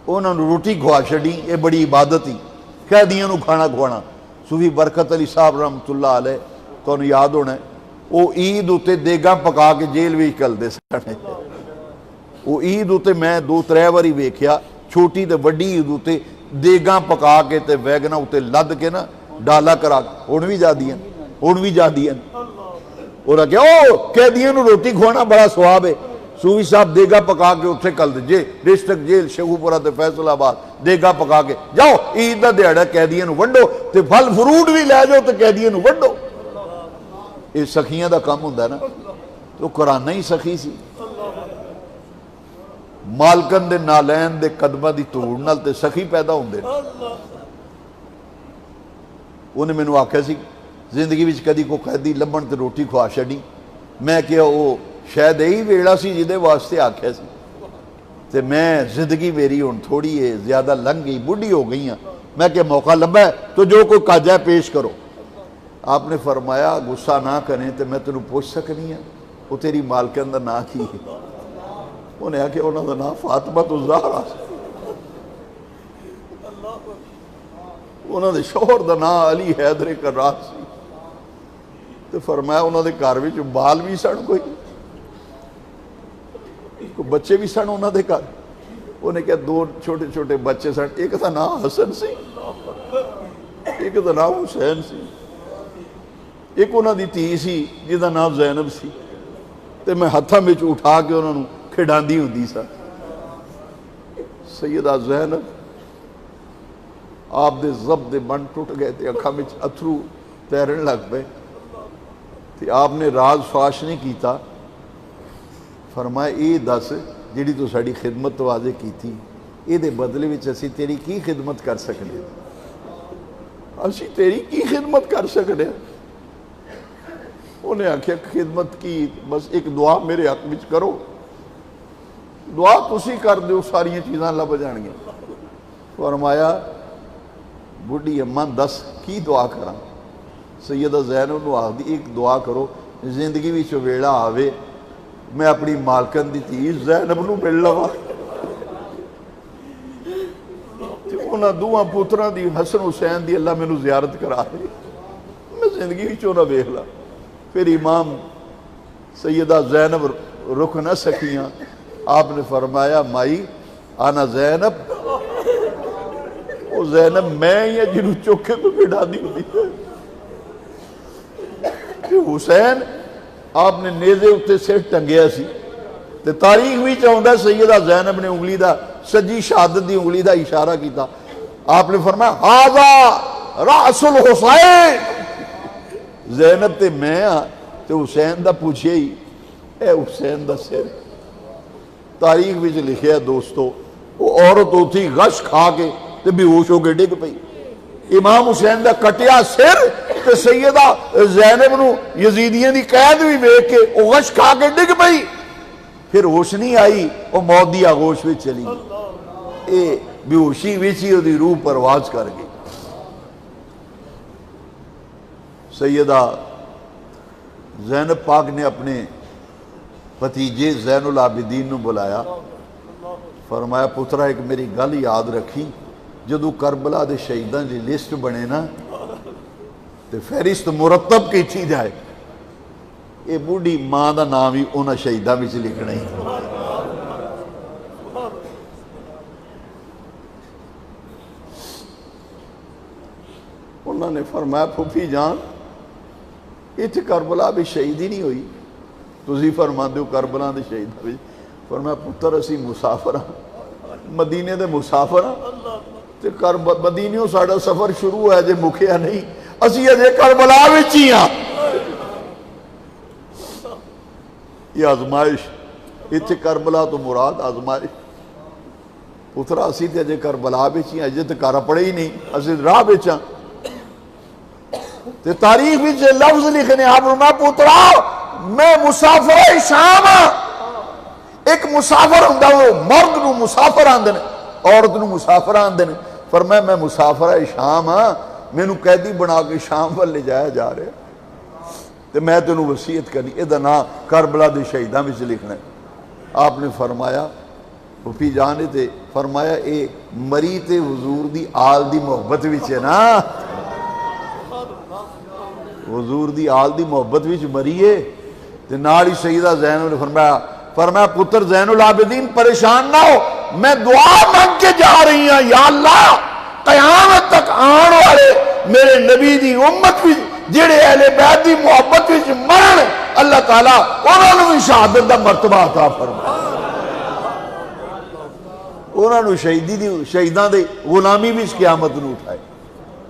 انہوں نے روٹی کھوا چھڈی یہ بڑی عبادت ہی قیدیاں نو کھانا کھوانا صوفی برکت علی صاحب رحمت اللہ علیہ تو یاد ہونا ہے وہ عید اتے دیگاں پکا کے جیل بھی کلدے سن وہ عید اتے میں 2-3 واری ویکھیا چھوٹی تے وڈی عید اتے دیگاں پکا کے تے ویگنا اتے لد کے نا ڈالا کرا ہن بھی جا دیاں اور کیا او قیدیاں نو روٹی کھوانا بڑا ثواب ہے صوفی صاحب دیگا پکا کے اتھے کل دے ڈسٹرکٹ جیل شیخوپورہ تے فیصل آباد دیگا پکا کے جاؤ عید دا دیہڑا قیدیاں نو ونڈو تے پھل فروٹ بھی لے جاؤ تے قیدیاں نو ونڈو یہ سخیاں دا کام ہوندا ہے نا تو قرآن ہی سخی سی مالکن دے نالین دے قدمہ دی توڑ نال تے سخی پیدا ہوندے انہیں مینوں آکھیا سی زندگی وچ کدی کو قیدی لبن تے روٹی کھوا چھڈی میں کہ او شاید یہی ویڑا سی جدے واسطے آکھیا سی تے میں زندگی میری ہن تھوڑی ہے زیادہ لنگ گئی بڈھی ہو گئی ہیں میں کہ موقع لبا ہے تو جو کوئی کاج ہے پیش کرو آپ نے فرمایا غصہ نہ کریں تے میں تینوں پوچھ سکنی ہوں وہ تیری مالکن دا نام کی انہیں آ کہ انہوں دا نام فاطمہ الزہرا انہوں دے شوہر دا نام علی حیدر کرار سی تو فرمایا انہوں دے گھر وچ بال بھی سن کوئی بچے بھی سن انہوں دے گھر انہیں کہا 2 چھوٹے چھوٹے بچے سن ایک دا نام حسن سی ایک دا نام حسین سی ایک انہوں دی تھی سی جدا نام زینب سی تے میں ہتھاں وچ اٹھا کے انہوں نے کھڑاندی ہوندی سا سیدہ زینب آپ دے زب دے بن ٹوٹ گئے تے اکھاں وچ اتھرو تیرن لگ پے تے آپ نے راز فاش نہیں کیتا فرمایا یہ دس جیڑی تو ساڑی خدمت واضح کی تھی یہ دے بدلے وچ اسی تیری کی خدمت کر سکنے اسی تیری کی خدمت کر سکنے انہیں آکھیا خدمت کی بس ایک دعا میرے حق وچ کرو دعا تسی کر دیو ساری چیزاں لب جان گے فرمایا بڑھی اماں دس کی دعا کراں سیدہ زینب نو آخ دی ایک دعا کرو زندگی وچ ویڑا آوے میں اپنی مالکن دی تھی زینب نو مل لواں انہاں دوہاں پتراں دی حسن حسین دی اللہ مینوں زیارت کرا دے میں زندگی وچوں نہ ویکھ لا پھر امام سیدہ زینب رک نہ سکیاں آپ نے فرمایا مائی آنا زینب وہ زینب میں یا جنہوں چوکے تو بڑھا دی ہوتی ہے حسین آپ نے نیزے اتے سر ٹنگیا سی تے تاریخ بھی چاہتا سیدہ زینب نے انگلی دا سجی شہادت دی انگلی دا اشارہ کیتا. آپ نے فرمایا ہاذا راس الحسین. زینب تے میں ہاں تے حسین دا پوچھے ہی اے حسین دا سر. تاریخ وچ لکھیا دوستو وہ عورت اتھی غش کھا کے تے بے ہوش ہو کے ڈگ پئی. امام حسین دا کٹیا سر تے سیدہ زینب نو یزیدیاں دی قید بھی ویکھ کے وہ غش کھا کے ڈگ پئی. پھر ہوش نہیں آئی وہ موت دی آغوش وچ چلی گئی. اے بے ہوشی وچ ہی دی روح پرواز کر گئی. سیدہ زینب پاک نے اپنے بھتیجے زین العابدین نو بلایا. فرمایا پترا ایک میری گل یاد رکھی جدو کربلا دے شہیدان دی لسٹ بنے نا تے فہرست مرتب کیتی جائے اے بوڑھی ماں دا نام ہی انہاں شہیداں وچ لکھنا ہی. انہوں نے فرمایا پھوپھی جان اتنے کربلا بھی شہید ہی نہیں ہوئی تسی فرماندے ہو کربلا دے شہیداں وچ. فرمایا پتر اسی مسافر ہاں مدینے دے مسافر ہاں تے مدینیوں ساڑا سفر شروع ہے جے مکھیا نہیں اسی اجے کربلا وچ ہی ہاں. یہ آزمائش اتنے کربلا تو مراد آزمائش. پترا اسی تے اجے کربلا وچ ہی اجے تے گھر پڑے ہی نہیں اسی راہ وچ ہاں. تے تاریخ وچ لفظ لکھنے آپ میں پترا میں مسافر شام ہاں. ایک مسافر ہوندا وہ مرد نو مسافر آندے نے عورت نو مسافر آندے نے. فرمایا میں مسافر شام ہاں مینوں قیدی بنا کے شام ول لے جایا جا رہا تے میں تینوں وصیت کرنی اے دا نام کربلا دے شہیداں وچ لکھنا ہے. آپ نے فرمایا پھوپھی جان تے فرمایا اے مری تے حضور دی آل دی محبت وچ ہے نا حضور دی آل دی محبت وچ مری ہے تے نال ہی سیدہ زینب نے فرمایا پتر زین العابدین پریشان نہ ہو میں دعا مانگ کے جا رہی ہوں یا اللہ قیامت تک آن والے میرے نبی دی امت بھی جڑے اہل بیت دی محبت وچ مرن اللہ تعالیٰ انہوں نے بھی شہادت دا مرتبہ عطا فرمائے. انہوں نے شہیداں دے غلامی بھی اس قیامت نو اٹھائے.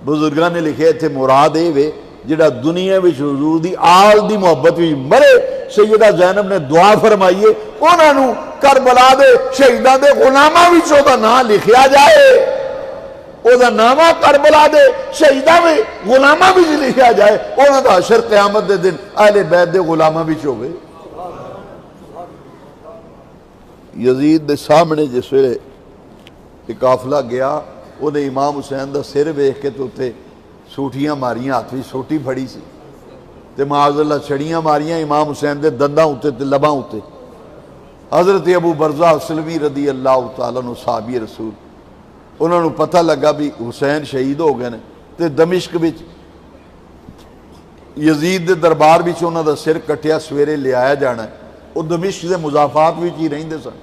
بزرگاں نے لکھے تھے مراد اے وے جڑا دنیا وچ حضور دی آل دی محبت وچ مرے سیدہ زینب نے دعا فرمائیے انہوں نے کربلا دے شہیداں دے غلاماں وچ او دا نام لکھیا جائے او دا نامہ کربلا دے شہیداں میں غلاماں وچ لکھیا جائے انہاں دا حشر قیامت دے دن اہل بیت دے غلاماں وچ ہوے. یزید دے سامنے جس ویلے ایک قافلہ گیا انہیں امام حسین دا سر ویکھ کے تو تے سوٹیاں ماریاں ہاتھ وچ سوٹی پھڑی سی تے معاذ اللہ چھڑیاں ماریاں امام حسین دے دنداں اُتے تے لباں اُتے. حضرت ابو برزہ اسلمی رضی اللہ تعالیٰ عنہ صحابی رسول انہوں نے پتہ لگا بھی حسین شہید ہو گئے تے دمشق وچ یزید دے دربار وچ انہاں دا سر کٹیا سویرے لے آیا جانا ہے. وہ دمشق دے مضافات وچ ہی رہندے سن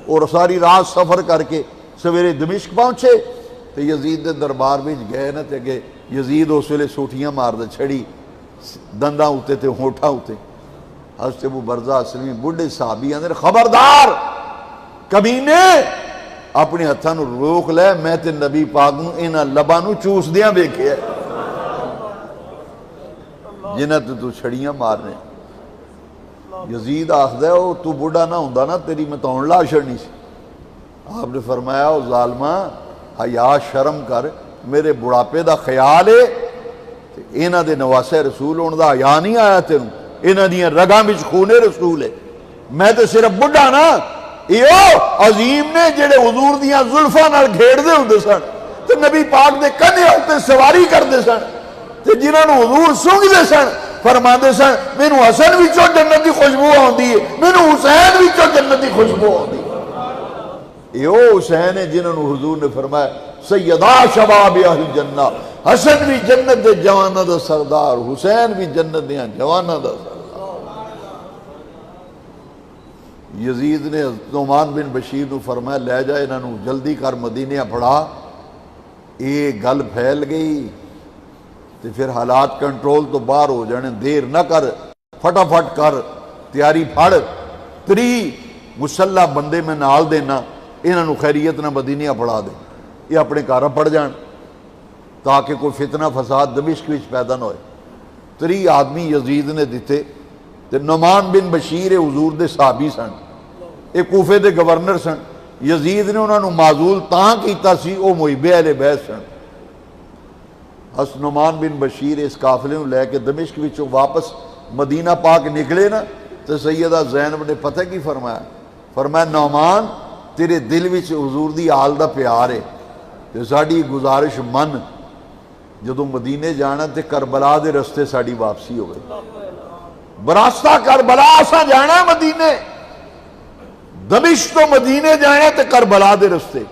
اور ساری رات سفر کر کے سویرے دمشق پہنچے تے یزید دے دربار وچ گئے نا تے اگے یزید اس ویلے سوٹیاں ماردا چھڑی دنداں اُتے تے ہونٹاں اُتے. حضرت ابو برزہ اسلمی بڑھے صحابی اندر خبردار کمینے اپنے ہتھاں نو روک لے میں تے نبی پاک نو انہاں لباں نو چوس دیاں ویکھیا جنہاں تے تو چھڑیاں مارنے. یزید آخدا ہے او تو بڑھا نہ ہوندا نا تیری میں تون لا چھڑنی سی. آپ نے فرمایا او ظالما حیا شرم کر میرے بڑھاپے دا خیال ہے انہاں دے نواسے رسول ہون دا حیا نہیں آیا تینوں انہاں دیاں رگاں وچ خون رسول ہے. میں تے صرف بڑھا نا ایو عظیم نے جڑے حضور دیاں زلفاں نال گھیڑ دے ہوندے سن تے نبی پاک دے کندھے تے سواری کردے سن تے جنہاں نوں حضور سونگ دے سن فرماندے سن مینوں حسن وچوں جنت دی خوشبو آندی ہے مینوں حسین وچوں جنت دی خوشبو آندی ہے. ایو حسین ہے جنہاں نوں حضور نے فرمایا سیدہ شباب اہل جنہ حسن بھی جنت دے جوانہ دا سردار حسین بھی جنت دے جوانہ دا سردار. یزید نے نعمان بن بشیر نو فرمایا لے جائے انہاں نو جلدی کر مدینہ پڑھا یہ گل پھیل گئی تو پھر حالات کنٹرول تو باہر ہو جانے دیر نہ کر فٹافٹ کر تیاری پھڑ 3 مسلح بندے میں نال دینا انہاں نو خیریت نہ مدینہ پڑھا دے، یہ اپنے گھر پڑھ جان تاکہ کوئی فتنہ فساد دمشق وچ پیدا نہ ہوئے۔ 3 آدمی یزید نے دیتے تے نعمان بن بشیر حضور دے صحابی سن، ایک کوفے دے گورنر سن۔ یزید نے انہوں نے معزول تاں کیتا سی، او محب اہل بیت سن۔ اس نعمان بن بشیر اس قافلے نو لے کے دمشق وچوں واپس مدینہ پاک نکلے نا، تو سیدہ زینب نے پتہ کی فرمایا؟ فرمایا نعمان تیرے دل وچ حضور دی آل دا پیار ہے، تے ساڈی گزارش من جدوں مدینے جانا تے کربلا دے رستے ساڈی واپسی ہوئے، براستہ کربلا اساں جانا مدینے، دمشق تو مدینے جانا تے کربلا دے رستے۔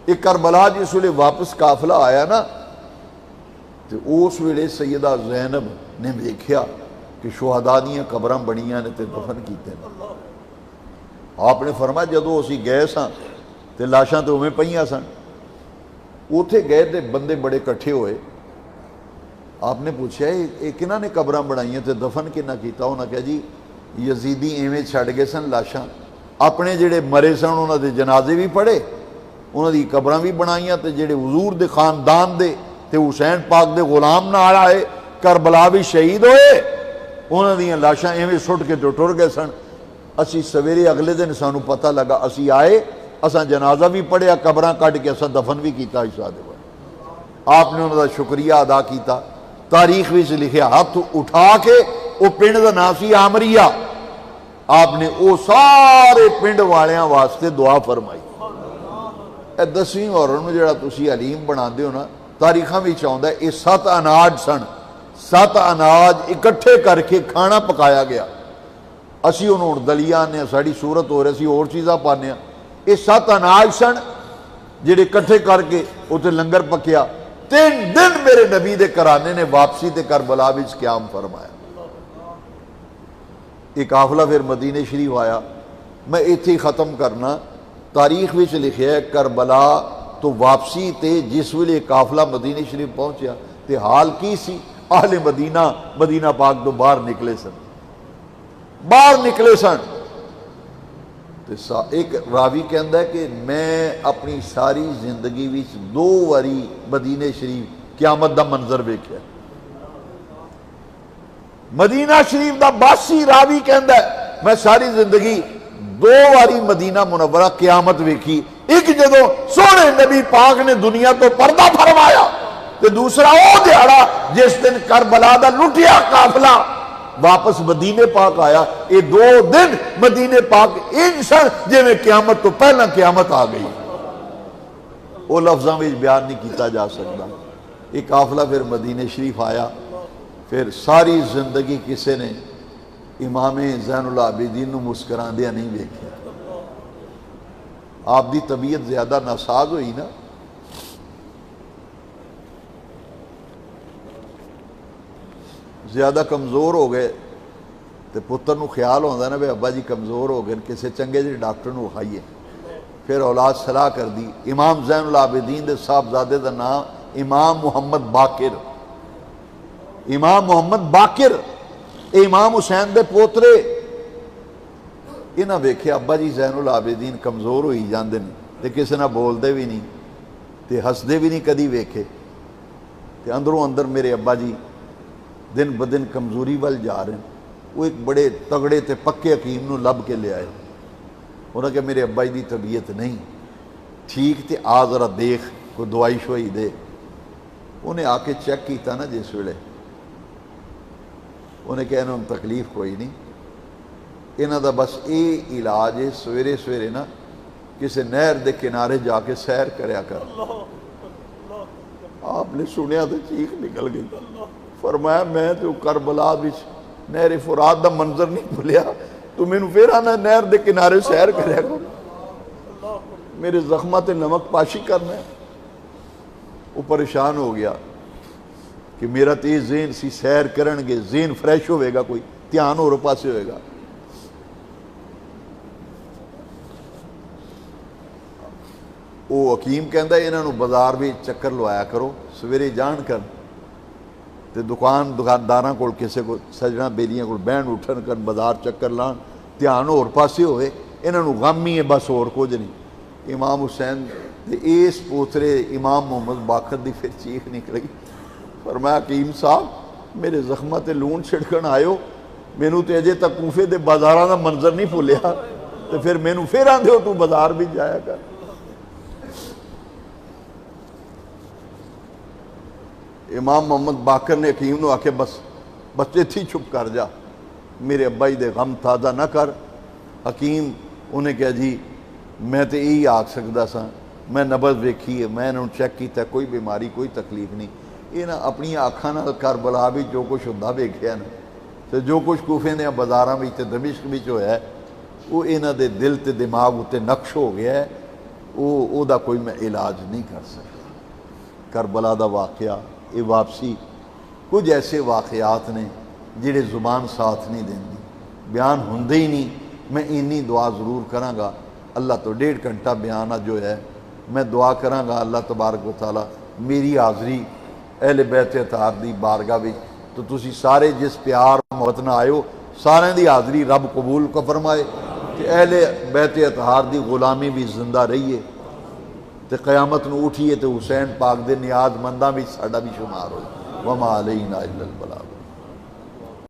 ایک کربلا جس ویلے واپس قافلہ آیا نا، تے اس ویلے سیدہ زینب نے دیکھیا کہ شہداء دیاں قبراں بنیاں نے تے دفن کیتے ہیں۔ آپ نے فرمایا جدوں اسی گئے ساں تے لاشاں تے اوویں پئیاں سن، اوتھے گئے تے بندے بڑے کٹھے ہوئے۔ آپ نے پوچھا یہ کنہاں نے قبراں بنائیاں تے دفن کنہاں کیتا؟ انہاں کہا جی یزیدی ایویں چھڑ گئے سن لاشاں، اپنے جڑے مرے سن انہاں دے جنازے بھی پڑھے، انہاں دی قبراں بھی بنائیاں، تے جڑے حضور دے خاندان دے تے حسین پاک دے غلام نال آئے کربلا بھی شہید ہوئے، انہاں دیاں لاشاں ایویں سٹ کے تو ٹر گئے سن۔ اسی سویرے اگلے دن سانوں پتہ لگا، اسی آئے اساں جنازہ بھی پڑھیا، قبراں کٹ کے اساں دفن بھی کیتا عیسیٰ دے وقت۔ آپ نے انہاں دا شکریہ ادا کیتا۔ تاریخ وچ لکھیا ہاتھ اٹھا کے او پنڈ دا نام سی آمریہ، آپ نے او سارے پنڈ والیاں واسطے دعا فرمائی۔ اے 10ویں محرم جڑا تسی حلیم بناندے ہو نا، تاریخاں وچ آوندا ہے اے 7 اناج سن، 7 اناج اکٹھے کر کے کھانا پکایا گیا۔ اسی انہوں دلیا نے ساڑی صورت ہو رہی سی اور چیزاں پانے، یہ 7 اناج سن جڑے کٹھے کر کے اتنے لنگر پکیا۔ 3 دن میرے نبی دے کرانے نے واپسی تے کربلا وچ قیام فرمایا۔ یہ قافلہ پھر مدینہ شریف آیا۔ میں ایتھے ختم کرنا، تاریخ وچ لکھیا ہے کربلا تو واپسی تے جس ویلے قافلہ مدینہ شریف پہنچیا تے حال کی سی؟ اہل مدینہ پاک تو باہر نکلے سن، باہر نکلے سن۔ ایک راوی کہندا ہے کہ میں اپنی ساری زندگی وچ 2 واری مدینہ شریف قیامت دا منظر ویکھیا۔ مدینہ شریف دا باسی راوی کہندا ہے میں ساری زندگی 2 واری مدینہ منورہ قیامت ویکھی، ایک جدوں سونے نبی پاک نے دنیا تو پردہ فرمایا، تے دوسرا او دیہڑا جس دن کربلا دا لٹیا قافلہ واپس مدینے پاک آیا۔ یہ 2 دن مدینے پاک انسان جی میں قیامت تو پہلا قیامت آ گئی، وہ لفظاں میں بیان نہیں کیتا جا سکتا۔ یہ قافلہ پھر مدینہ شریف آیا، پھر ساری زندگی کسے نے امام زین العابدین نو مسکران دیا نہیں دیکھا۔ آپ دی طبیعت زیادہ ناساز ہوئی نا، زیادہ کمزور ہو گئے تو پتر نو خیال ہوتا ہے نا بھئی ابا جی کمزور ہو گئے، کسی چنگے جی ڈاکٹر نو کھائیے۔ پھر اولاد صلاح کر دی، امام زین العابدین دے صاحبزادے دا نام امام محمد باقر، امام محمد باقر، امام حسین دے پوترے۔ انہاں ویکھے ابا جی زین العابدین کمزور ہوئی جاندے نے تے کسی نہ بولدے بھی نہیں تے ہسدے بھی نہیں کدی ویکھے، تے اندروں اندر میرے ابا جی دن بدن کمزوری وال جا رہے ہیں۔ وہ ایک بڑے تگڑے تے پکے حکیم نو لب کے لے آئے، انہوں نے کہا میرے ابا جی دی طبیعت نہیں ٹھیک تے آ ذرا دیکھ کوئی دوائی شوائی دے۔ انہیں آ کے چیک کیتا نا جس ویلے، انہیں کہا انہوں نے تکلیف کوئی نہیں، انہوں دا بس یہ علاج ہے سویرے سویرے نا کسی نہر دے کنارے جا کے سیر کریا کر۔ آپ نے سنیا تو چیخ نکل گئی، فرمایا میں تو کربلا وچ نہر فرات دا منظر نہیں بھولیا، تو میں نے پھر آنا نہر دے کنارے سیر کریا کر، میرے زخمہ تے نمک پاشی کرنا ہے۔ وہ پریشان ہو گیا کہ میرا تے ذہن سی سیر کرن گے ذہن فریش ہوئے گا، کوئی دھیان اور پاسے ہوئے گا۔ وہ حکیم کہندا ہے انہوں بازار بھی چکر لوایا کرو، سویرے جان کر تے دکانداراں کول کسے کو سجنا بیلیاں کول بہن اٹھن کر بازار چکر لان، دھیان اور پاسے ہوئے، انہوں غم ہی ہے بس اور کچھ نہیں۔ امام حسین دے اس پوترے امام محمد باقر دی پھر چیخ نکلی، فرمایا حکیم صاحب میرے زخمہ تے لون چھڑکن آئے ہو، مینوں تے اجے تک کوفے دے بازاراں دا منظر نہیں بھولیا، تے پھر مینوں پھر آندے ہو تو بازار بھی جایا کر۔ امام محمد باقر نے حکیم نو آکے بس بچے تھی چھپ کر جا، میرے ابائی دے غم تازہ نہ کر۔ حکیم انہیں کہا جی میں تے یہی آکھ سکدا سا، میں نبض ویکھی ہے، میں انہوں چیک کیتا، کوئی بیماری کوئی تکلیف نہیں۔ یہ نا اپنی آنکھاں نال کربلا بھی جو کچھ ہوندا ویکھیا نا، تے جو کچھ کوفے دے بازاراں وچ تے دمشق وچ ہویا ہے، وہ انہاں دے دل تے دماغ اتے نقش ہو گیا ہے، او دا کوئی میں علاج نہیں کر سکتا۔ کربلا دا واقعہ، یہ واپسی، کچھ ایسے واقعات نے جڑے زبان ساتھ نہیں دیندی، بیان ہوندے ہی نہیں۔ میں اینی دعا ضرور کراں گا، اللہ تو 1.5 گھنٹہ بیانہ جو ہے میں دعا کراں گا اللہ تبارک و تعالی میری حاضری اہل بیت اطہار دی بارگاہ وچ، تو تسی سارے جس پیار محبت نہ آئے ہو سارے دی حاضری رب قبول کو فرمائے، کہ اہل بیت اطہار دی غلامی بھی زندہ رہیے، تے قیامت نو اٹھیے تے حسین پاک دے نیاز منداں وچ ساڈا بھی شمار ہوئے۔ وما علینا الا البلاغ۔